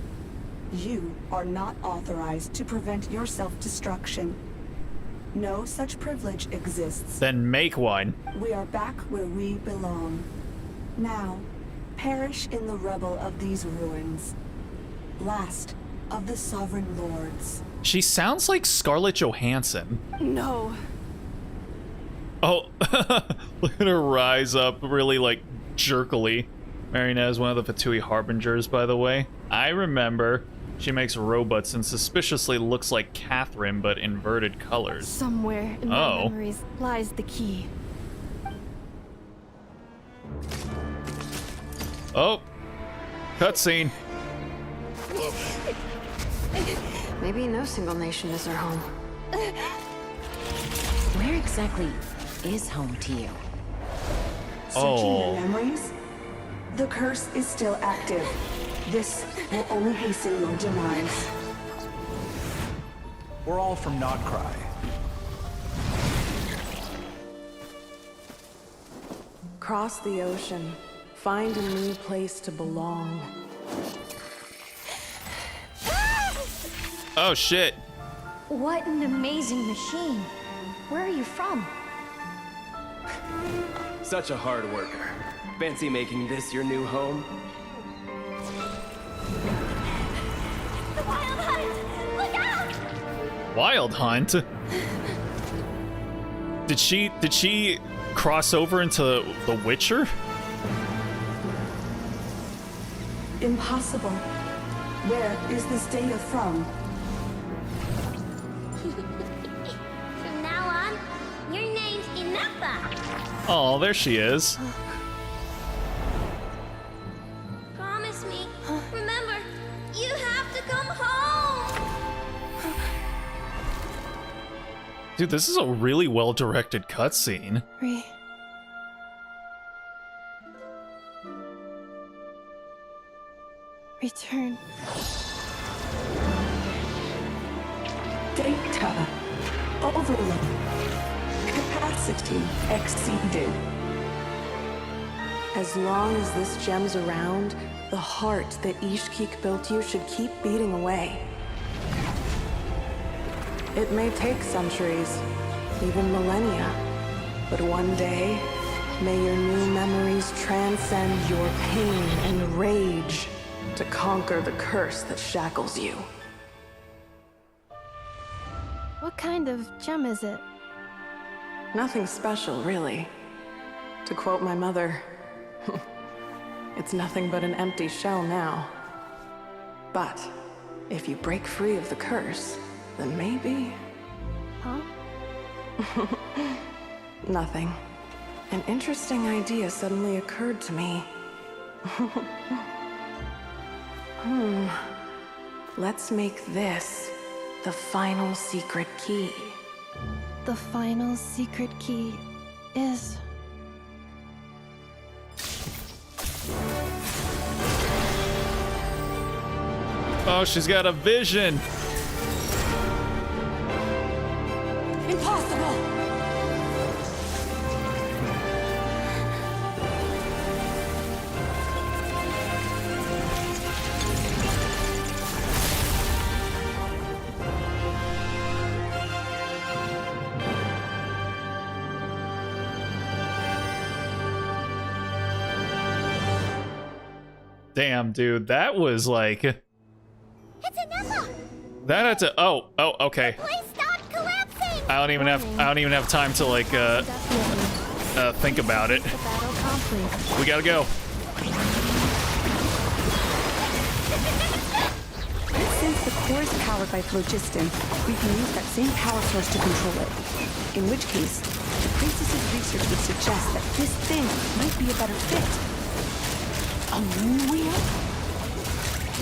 You are not authorized to prevent your self-destruction. No such privilege exists. Then make one. We are back where we belong. Now, perish in the rubble of these ruins. Last of the sovereign lords. She sounds like Scarlett Johansson. No. Oh, look at her rise up really, like, jerkily. Marina is one of the Fatui Harbingers, by the way. I remember. She makes robots and suspiciously looks like Catherine, but inverted colors. Somewhere in my memories lies the key. Oh, cutscene. Maybe no single nation is our home. Where exactly is home to you? Searching your memories? The curse is still active. This will only hasten your demise. We're all from Nodcry. Cross the ocean. Find a new place to belong. Oh, shit. What an amazing machine. Where are you from? Such a hard worker. Fancy making this your new home? The Wild Hunt! Look out! Wild Hunt? Did she cross over into The Witcher? Impossible. Where is this data from? From now on, your name's Ineffa. Oh, there she is. Promise me. Remember, you have to come home. Dude, this is a really well-directed cutscene. Return. Data overload. Capacity exceeded. As long as this gem's around, the heart that Ishkik built you should keep beating away. It may take centuries, even millennia, but one day, may your new memories transcend your pain and rage to conquer the curse that shackles you. What kind of gem is it? Nothing special, really. To quote my mother, it's nothing but an empty shell now. But if you break free of the curse, then maybe... Huh? Nothing. An interesting idea suddenly occurred to me. Let's make this the final secret key. The final secret key is... Oh, she's got a vision. Impossible! Damn, dude, that was like... It's Ineffa! That had to... Oh, okay. The place stopped collapsing! I don't even have time to like think about it. We gotta go. Since the core is powered by phlogiston, we can use that same power source to control it. In which case, the priestess's research would suggest that this thing might be a better fit. A wheel?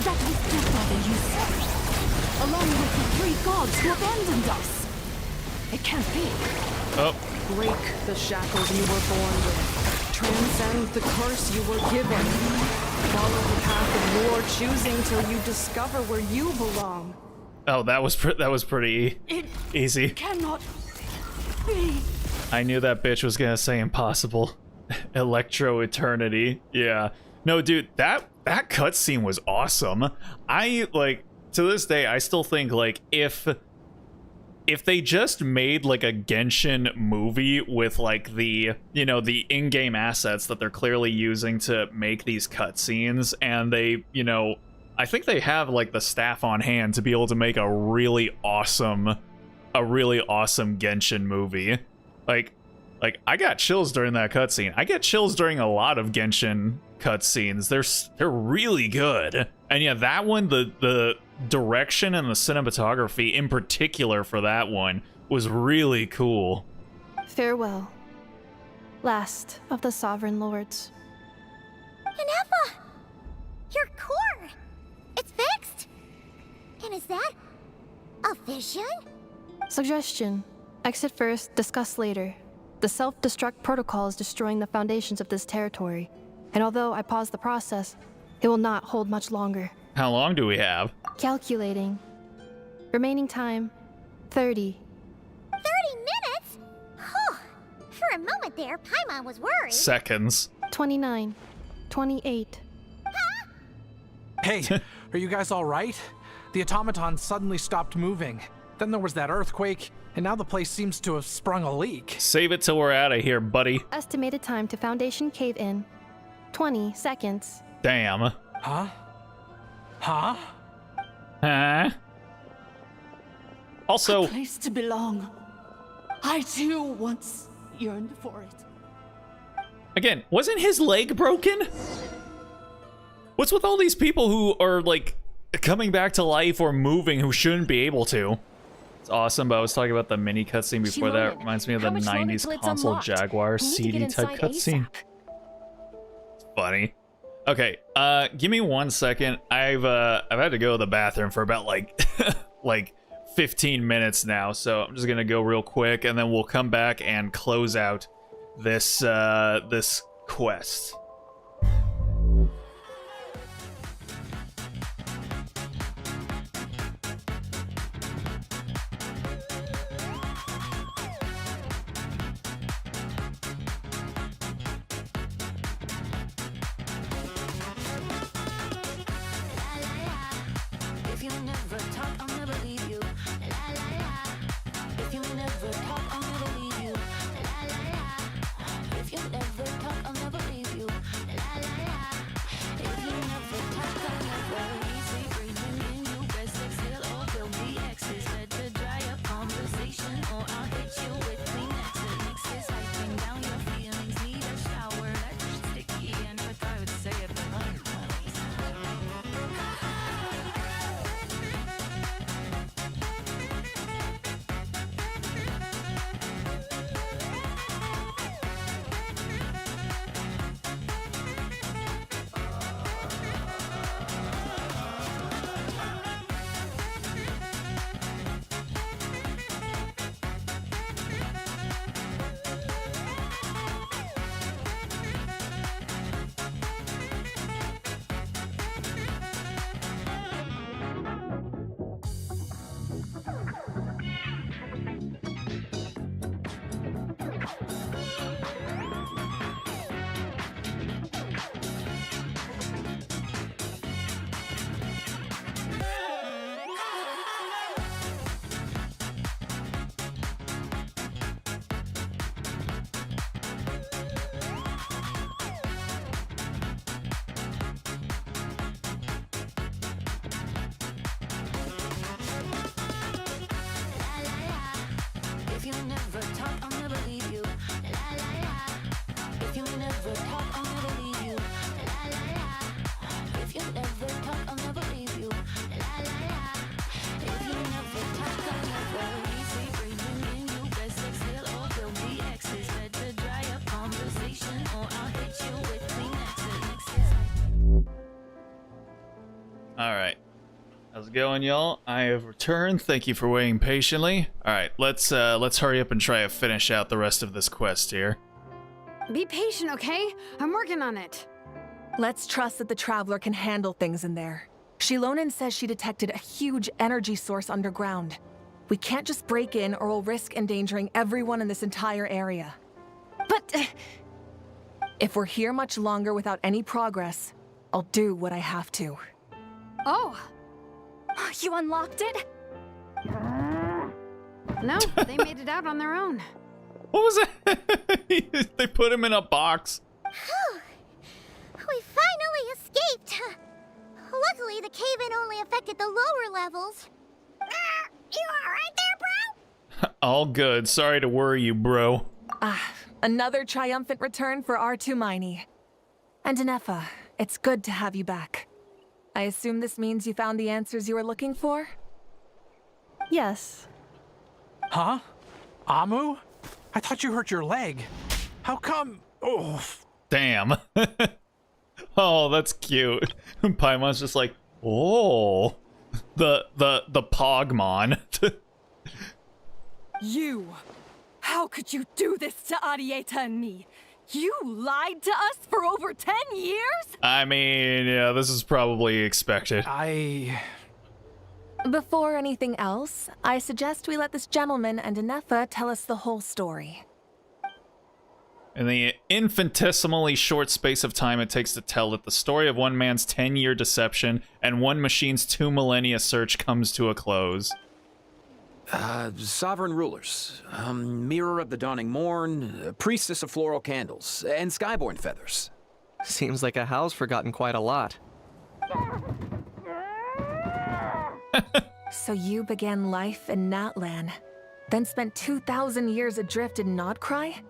That was stepfather, you said, along with the 3 gods who abandoned us. It can't be. Oh. Break the shackles you were born with. Transcend the curse you were given. Follow the path of your choosing till you discover where you belong. Oh, that was pretty easy. It cannot be. I knew that bitch was gonna say impossible. Electro Eternity. Yeah. No, dude, that cutscene was awesome. I like, to this day, I still think like if they just made like a Genshin movie with like the, you know, the in-game assets that they're clearly using to make these cutscenes, and they, you know, I think they have like the staff on hand to be able to make a really awesome Genshin movie. Like I got chills during that cutscene. I get chills during a lot of Genshin cutscenes. They're really good. And yeah, that one, the direction and the cinematography in particular for that one was really cool. Farewell, last of the Sovereign Lords. Ineffa! Your core! It's fixed! And is that a vision? Suggestion. Exit first, discuss later. The self-destruct protocol is destroying the foundations of this territory. And although I paused the process, it will not hold much longer. How long do we have? Calculating. Remaining time, 30. 30 minutes? Whew. For a moment there, Paimon was worried. Seconds. 29. 28. Hey, are you guys all right? The automaton suddenly stopped moving. Then there was that earthquake, and now the place seems to have sprung a leak. Save it till we're out of here, buddy. Estimated time to Foundation cave-in, 20 seconds. Damn. Huh? Huh? Huh? Also... A place to belong. I too once yearned for it. Again, wasn't his leg broken? What's with all these people who are, like, coming back to life or moving who shouldn't be able to? It's awesome, but I was talking about the mini cutscene before that. It reminds me of the 90s console Jaguar CD type cutscene. It's funny. Okay, give me 1 second. I've had to go to the bathroom for about, like, like 15 minutes now, so I'm just gonna go real quick, and then we'll come back and close out this, this quest. If you never talk, I'll never leave you. Alright. How's it going, y'all? I have returned. Thank you for waiting patiently. Alright, let's hurry up and try to finish out the rest of this quest here. Be patient, okay? I'm working on it. Let's trust that the Traveler can handle things in there. Shilonen says she detected a huge energy source underground. We can't just break in or we'll risk endangering everyone in this entire area. But... if we're here much longer without any progress, I'll do what I have to. Oh! You unlocked it? No, they made it out on their own. What was that? They put him in a box. We finally escaped. Luckily, the cave-in only affected the lower levels. You alright there, bro? All good. Sorry to worry you, bro. Another triumphant return for R2 Miney. And Ineffa, it's good to have you back. I assume this means you found the answers you were looking for? Yes. Huh? Amu? I thought you hurt your leg. How come? Oh. Damn. Oh, that's cute. Paimon's just like, oh. The Pogmon. You! How could you do this to Arieta and me? You lied to us for over 10 years? I mean, yeah, this is probably expected. Before anything else, I suggest we let this gentleman and Ineffa tell us the whole story. In the infinitesimally short space of time it takes to tell it, the story of one man's 10-year deception and one machine's 2 millennia search comes to a close. Sovereign rulers, mirror of the dawning morn, priestess of floral candles, and skyborn feathers. Seems like a house forgotten quite a lot. So you began life in Natlan, then spent 2,000 years adrift in Nodcry?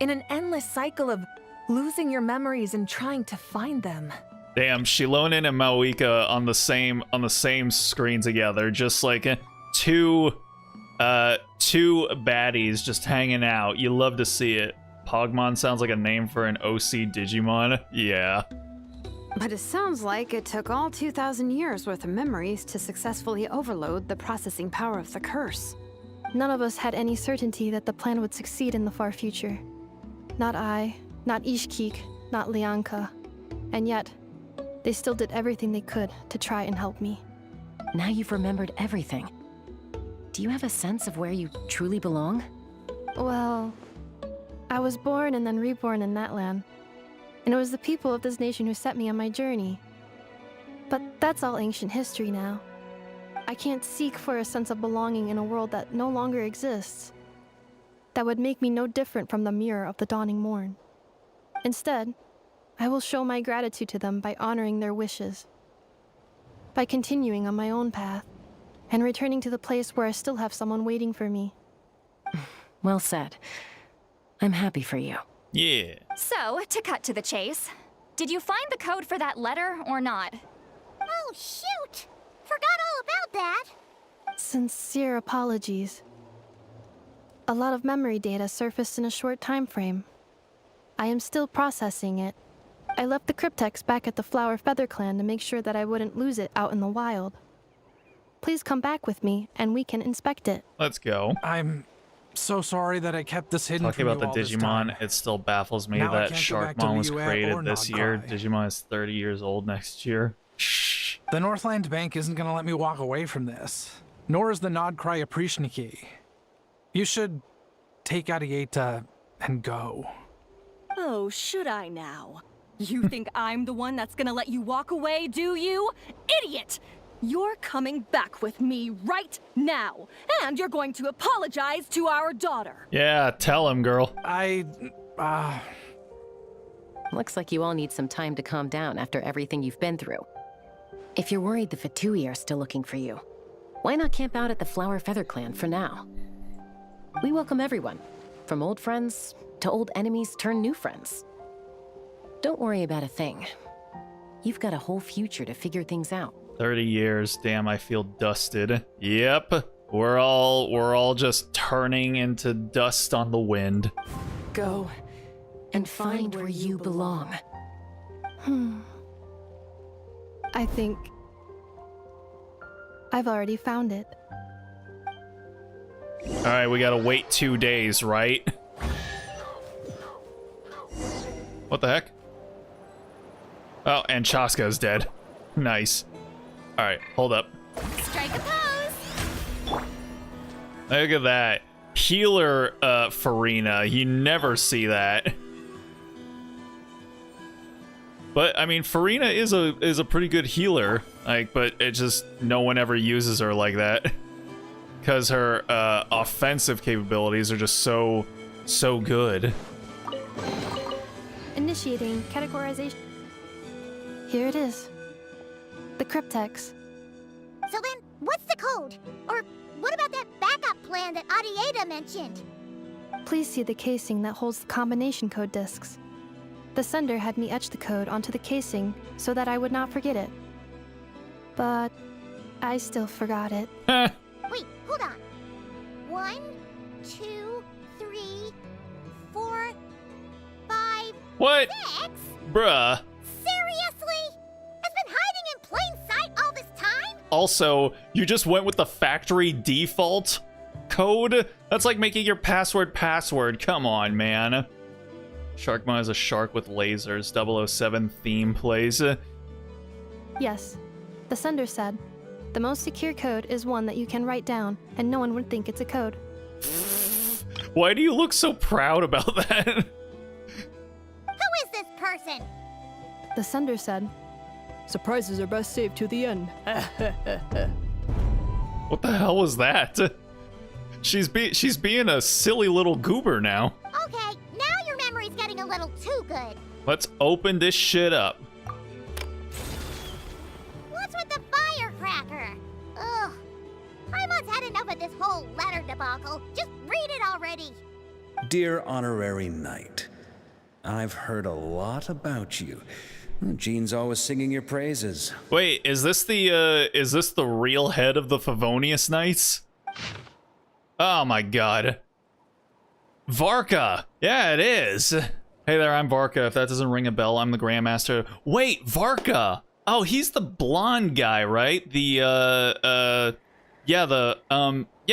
In an endless cycle of losing your memories and trying to find them. Damn, Shilonen and Mauika on the same screen together, just like two baddies just hanging out. You love to see it. Pogmon sounds like a name for an OC Digimon. Yeah. But it sounds like it took all 2,000 years worth of memories to successfully overload the processing power of the curse. None of us had any certainty that the plan would succeed in the far future. Not I, not Ishkik, not Lianka. And yet, they still did everything they could to try and help me. Now you've remembered everything. Do you have a sense of where you truly belong? Well, I was born and then reborn in that land. And it was the people of this nation who set me on my journey. But that's all ancient history now. I can't seek for a sense of belonging in a world that no longer exists. That would make me no different from the mirror of the dawning morn. Instead, I will show my gratitude to them by honoring their wishes. By continuing on my own path, and returning to the place where I still have someone waiting for me. Well said. I'm happy for you. Yeah. So, to cut to the chase, did you find the code for that letter or not? Oh, shoot! Forgot all about that! Sincere apologies. A lot of memory data surfaced in a short time frame. I am still processing it. I left the cryptex back at the Flower Feather Clan to make sure that I wouldn't lose it out in the wild. Please come back with me, and we can inspect it. Let's go. I'm so sorry that I kept this hidden Talking from about the you all Digimon, this time. it still baffles me Now I that can't go back to Sharkmon was Liyue created or this year. Nodcry. Digimon is 30 years old next year. Shh. The Northland Bank isn't going to let me walk away from this. Nor is the Nodcry Aprishniki. You should take Arieta and go. Oh, should I now? You think I'm the one that's gonna let you walk away, do you? Idiot! You're coming back with me right now, and you're going to apologize to our daughter. Yeah, tell him, girl. Looks like you all need some time to calm down after everything you've been through. If you're worried the Fatui are still looking for you, why not camp out at the Flower Feather Clan for now? We welcome everyone, from old friends to old enemies turned new friends. Don't worry about a thing. You've got a whole future to figure things out. 30 years, damn, I feel dusted. Yep, we're all just turning into dust on the wind. Go and find where you belong. I think I've already found it. Alright, we gotta wait 2 days, right? What the heck? Oh, and Chasca is dead. Nice. Alright, hold up. Strike a pose! Look at that. Healer Farina. You never see that. But I mean, Farina is a pretty good healer. Like, but it just no one ever uses her like that. Because her offensive capabilities are just so good. Initiating categorization. Here it is. The cryptex. So then, what's the code? Or what about that backup plan that Adieta mentioned? Please see the casing that holds the combination code discs. The sender had me etch the code onto the casing so that I would not forget it. But I still forgot it. Wait, hold on. 1, 2, 3, 4, 5, What? 6? Bruh. Seriously? It's been hiding in plain sight all this time? Also, you just went with the factory default code? That's like making your password. Come on, man. Sharkma is a shark with lasers. 007 theme plays. Yes. The sender said, the most secure code is one that you can write down, and no one would think it's a code. Why do you look so proud about that? Who is this person? The sender said, surprises are best saved to the end. What the hell was that? She's being a silly little goober now. Okay, now your memory's getting a little too good. Let's open this shit up. What's with the firecracker? Ugh. Paimon's had enough of this whole letter debacle. Just read it already. Dear Honorary Knight, I've heard a lot about you. Jean's always singing your praises. Wait, is this the real head of the Favonius Knights? Oh my god. Varka! Yeah, it is. Hey there, I'm Varka. If that doesn't ring a bell, I'm the Grandmaster. Wait, Varka! Oh, he's the blonde guy, right? Yeah,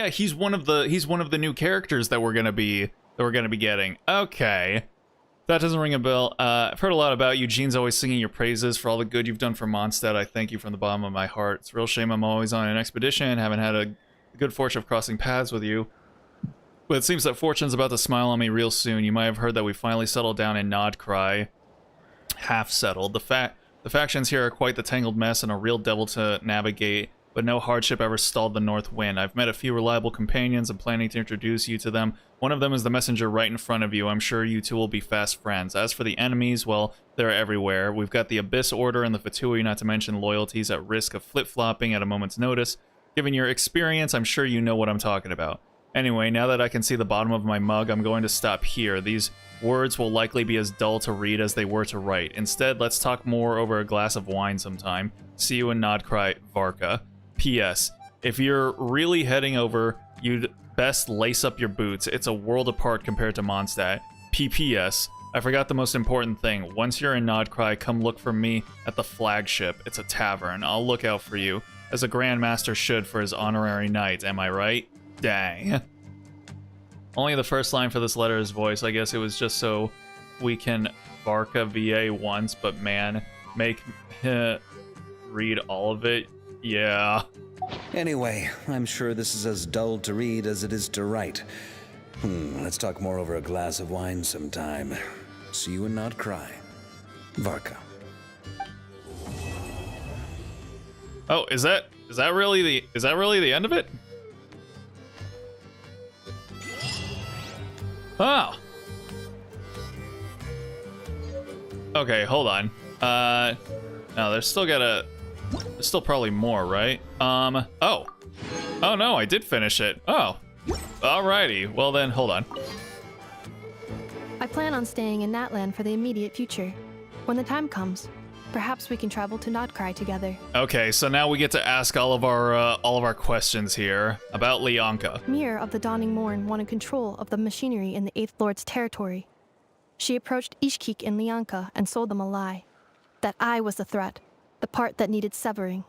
he's one of the new characters that we're gonna be getting. Okay. That doesn't ring a bell. I've heard a lot about you. Jean's always singing your praises for all the good you've done for Mondstadt. I thank you from the bottom of my heart. It's a real shame I'm always on an expedition, haven't had a good fortune of crossing paths with you. But it seems that fortune's about to smile on me real soon. You might have heard that we finally settled down in Nodcry. Half settled. The factions here are quite the tangled mess and a real devil to navigate, but no hardship ever stalled the North Wind. I've met a few reliable companions and planning to introduce you to them. One of them is the messenger right in front of you. I'm sure you two will be fast friends. As for the enemies, well, they're everywhere. We've got the Abyss Order and the Fatui, not to mention loyalties at risk of flip-flopping at a moment's notice. Given your experience, I'm sure you know what I'm talking about. Anyway, now that I can see the bottom of my mug, I'm going to stop here. These words will likely be as dull to read as they were to write. Instead, let's talk more over a glass of wine sometime. See you in Nodcry, Varka. P.S. If you're really heading over, you'd best lace up your boots. It's a world apart compared to Mondstadt. P.P.S. I forgot the most important thing. Once you're in Nodcry, come look for me at the flagship. It's a tavern. I'll look out for you, as a Grandmaster should for his honorary knight. Am I right? Dang. Only the first line for this letter is voice. I guess it was just so we can Varka VA once, but man, make read all of it. Yeah. Anyway, I'm sure this is as dull to read as it is to write. Let's talk more over a glass of wine sometime. See you and not cry. Varka. Oh, is that really the end of it? Oh. Okay, hold on. No, there's still probably more, right? Oh no, I did finish it. Oh. Alrighty, well then, hold on. I plan on staying in Natlan for the immediate future. When the time comes, perhaps we can travel to Nodcry together. Okay, so now we get to ask all of our questions here about Leonka. Mirror of the Dawning Morn wanted control of the machinery in the 8th Lord's territory. She approached Ishkik and Leonka and sold them a lie. That I was the threat, the part that needed severing.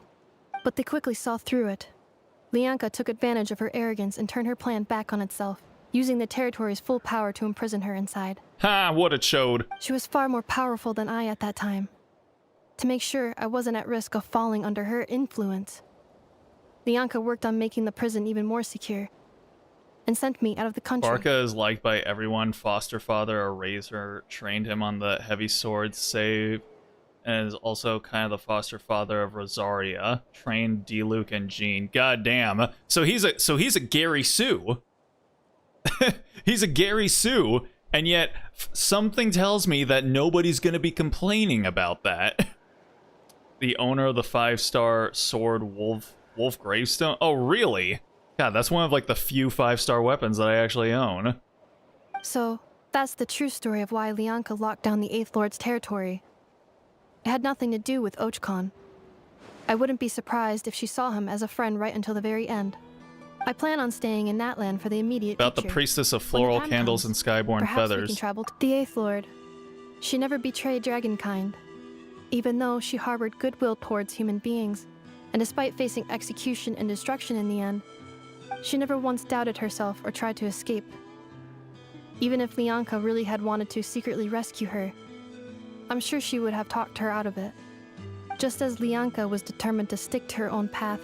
But they quickly saw through it Lianka took advantage of her arrogance and turned her plan back on itself, using the territory's full power to imprison her inside. Ha, what a chode. She was far more powerful than I at that time. To make sure I wasn't at risk of falling under her influence, Lianka worked on making the prison even more secure, and sent me out of the country. Barca is liked by everyone. Foster father or Razor trained him on the heavy sword save, and is also kind of the foster father of Rosaria. Trained D-Luke and Jean. God damn. So he's a Gary Sue. He's a Gary Sue, and yet something tells me that nobody's gonna be complaining about that. The owner of the 5-star sword Wolf Gravestone. Oh, really? God, that's one of like the few 5-star weapons that I actually own. So, that's the true story of why Lianka locked down the 8th Lord's territory. It had nothing to do with Ochkon. I wouldn't be surprised if she saw him as a friend right until the very end. I plan on staying in Natlan for the immediate About future. the priestess of floral candles and skyborn Perhaps feathers. we can travel to the 8th Lord. She never betrayed dragonkind, even though she harbored goodwill towards human beings, and despite facing execution and destruction in the end, she never once doubted herself or tried to escape. Even if Lianka really had wanted to secretly rescue her, I'm sure she would have talked her out of it. Just as Lianka was determined to stick to her own path,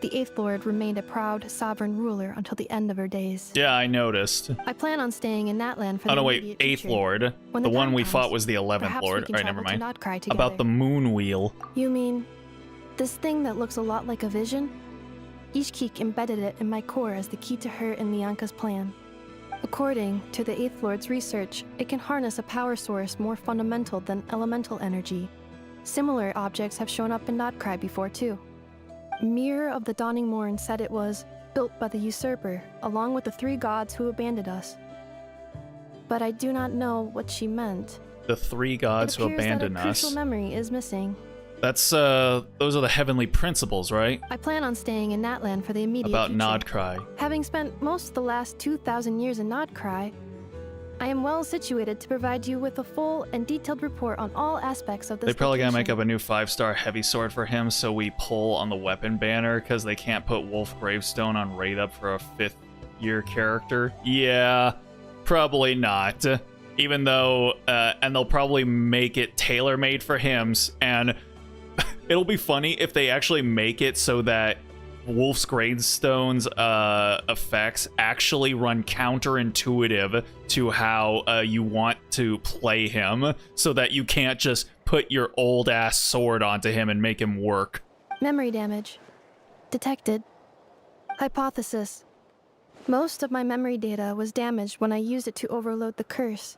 the 8th Lord remained a proud, sovereign ruler until the end of her days. Yeah, I noticed. I plan on staying in Natlan for oh, the no, immediate wait, 8th future. Lord. When The the one time we comes, fought was the 11th perhaps Lord. we can Alright, never travel to mind. Nodcry together. About the moon wheel. You mean this thing that looks a lot like a vision? Ishkik embedded it in my core as the key to her and Lianka's plan. According to the 8th Lord's research, it can harness a power source more fundamental than elemental energy. Similar objects have shown up in Nodcry before too. Mirror of the Dawning Morn said it was built by the usurper, along with the 3 gods who abandoned us. But I do not know what she meant. The 3 gods who abandoned that a us. crucial memory is missing. That's, those are the heavenly principles, right? I plan on staying in Natlan for the immediate About future. Nodcry. Having spent most of the last 2,000 years in Nodcry, I am well situated to provide you with a full and detailed report on all aspects of this They probably gotta make location. up a new 5-star heavy sword for him, so we pull on the weapon banner, because they can't put Wolf Gravestone on raid up for a 5th year character. Yeah, probably not. Even though, and they'll probably make it tailor-made for him, and it'll be funny if they actually make it so that Wolf's Gravestone's effects actually run counterintuitive to how you want to play him, so that you can't just put your old-ass sword onto him and make him work. Memory damage. Detected. Hypothesis. Most of my memory data was damaged when I used it to overload the curse.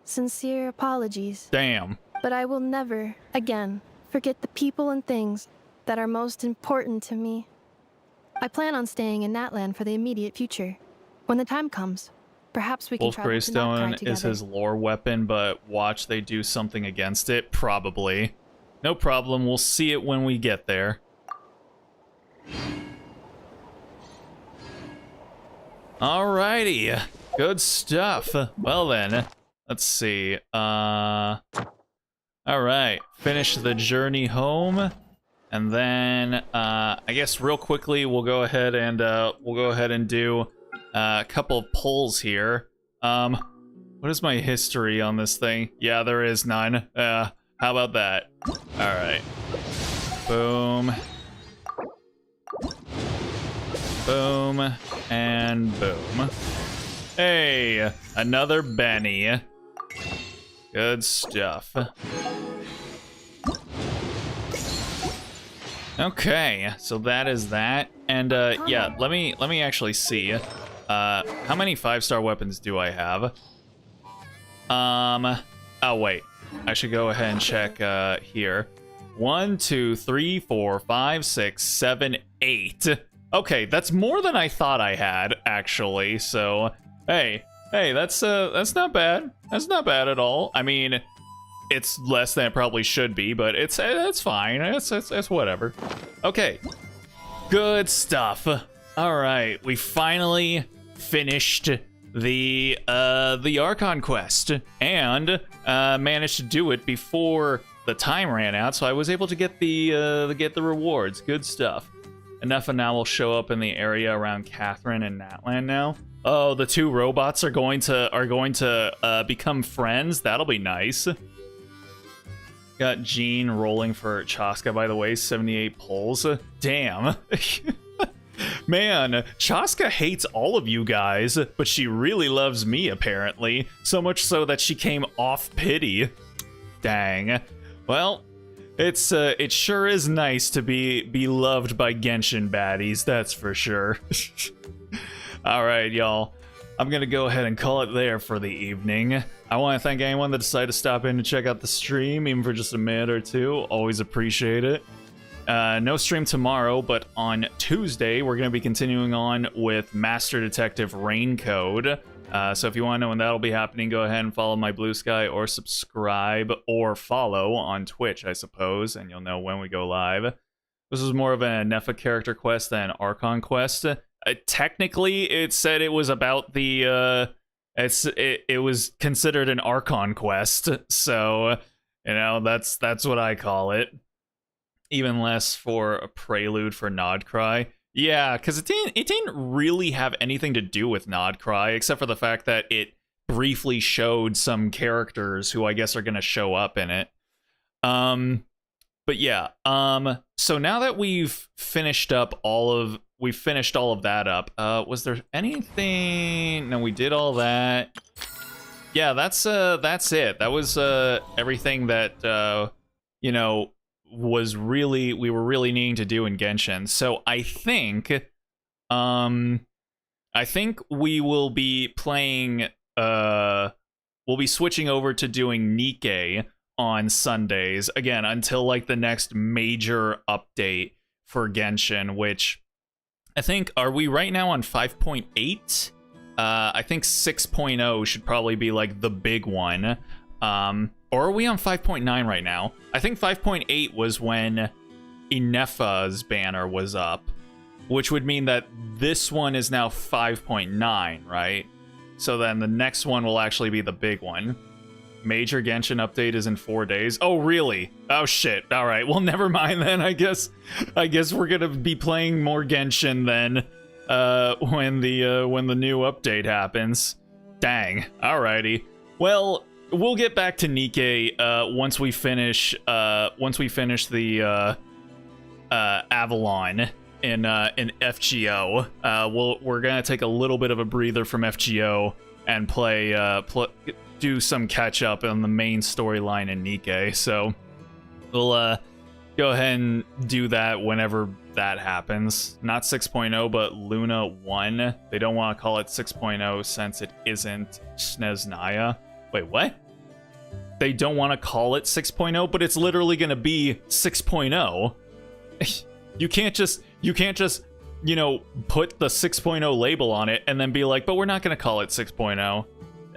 Sincere apologies. Damn. But I will never, again, forget the people and things that are most important to me. I plan on staying in Natlan for the immediate future. When the time comes, perhaps we can Wolf travel to Nodcry Greystone together. is his lore weapon, but watch they do something against it? Probably. No problem, we'll see it when we get there. Alrighty, good stuff. Well then, let's see. Alright, finish the journey home. And then, I guess real quickly, we'll go ahead and do a couple of polls here. What is my history on this thing? Yeah, there is none. How about that? All right. Boom. Boom. And boom. Hey, another Benny. Good stuff. Okay, so that is that, and yeah, let me actually see. How many 5-star weapons do I have? Oh wait, I should go ahead and check here. 1, 2, 3, 4, 5, 6, 7, 8. Okay, that's more than I thought I had actually. So hey, that's not bad. That's not bad at all. I mean, it's less than it probably should be, but it's fine. It's whatever. Okay, good stuff. All right, we finally finished the Archon quest and managed to do it before the time ran out, so I was able to get the rewards. Good stuff. Ineffa now will show up in the area around Catherine and Natlan now. Oh, the two robots are going to become friends. That'll be nice. Got Jean rolling for Chasca, by the way, 78 pulls. Damn. Man, Chasca hates all of you guys, but she really loves me, apparently. So much so that she came off pity. Dang. Well, it sure is nice to be loved by Genshin baddies, that's for sure. Alright, y'all. I'm gonna go ahead and call it there for the evening. I want to thank anyone that decided to stop in to check out the stream, even for just a minute or two. Always appreciate it. No stream tomorrow, but on Tuesday, we're going to be continuing on with Master Detective Raincode. So if you want to know when that'll be happening, go ahead and follow my Blue Sky, or subscribe, or follow on Twitch, I suppose, and you'll know when we go live. This is more of an Ineffa character quest than an Archon quest. Technically, it said it was about the... It was considered an Archon quest, so, you know, that's what I call it. Even less for a prelude for Nodcry. Yeah, because it didn't really have anything to do with Nodcry, except for the fact that it briefly showed some characters who I guess are going to show up in it. But yeah, so now that we've finished all of that up, was there anything? No, we did all that. Yeah, that's it. That was everything that you know, we were really needing to do in Genshin. So I think we will be playing we'll be switching over to doing Nikke on Sundays again until like the next major update for Genshin, which I think, are we right now on 5.8? I think 6.0 should probably be like the big one. Or are we on 5.9 right now? I think 5.8 was when Ineffa's banner was up, which would mean that this one is now 5.9, right? So then the next one will actually be the big one. Major Genshin update is in 4 days. Oh, really? Oh, shit. All right. Well, never mind then. I guess we're gonna be playing more Genshin then when the new update happens. Dang. Alrighty. Well, we'll get back to Nikke once we finish the Avalon in FGO. We're gonna take a little bit of a breather from FGO and do some catch up on the main storyline in Nikke. So we'll go ahead and do that whenever that happens. Not 6.0, but Luna 1. They don't want to call it 6.0 since it isn't Snezhnaya. Wait, what? They don't want to call it 6.0, but it's literally going to be 6.0. You can't just, you know, put the 6.0 label on it and then be like, but we're not going to call it 6.0.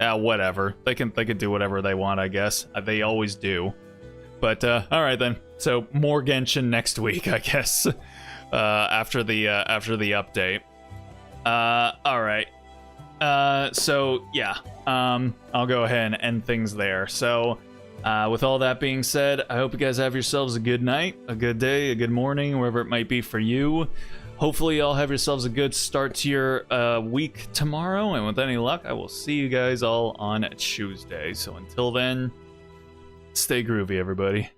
Whatever. They can do whatever they want, I guess. They always do. But all right then. So more Genshin next week, I guess. After the update. All right. So yeah. I'll go ahead and end things there. So with all that being said, I hope you guys have yourselves a good night, a good day, a good morning, wherever it might be for you. Hopefully y'all have yourselves a good start to your week tomorrow, and with any luck, I will see you guys all on Tuesday. So until then, stay groovy, everybody.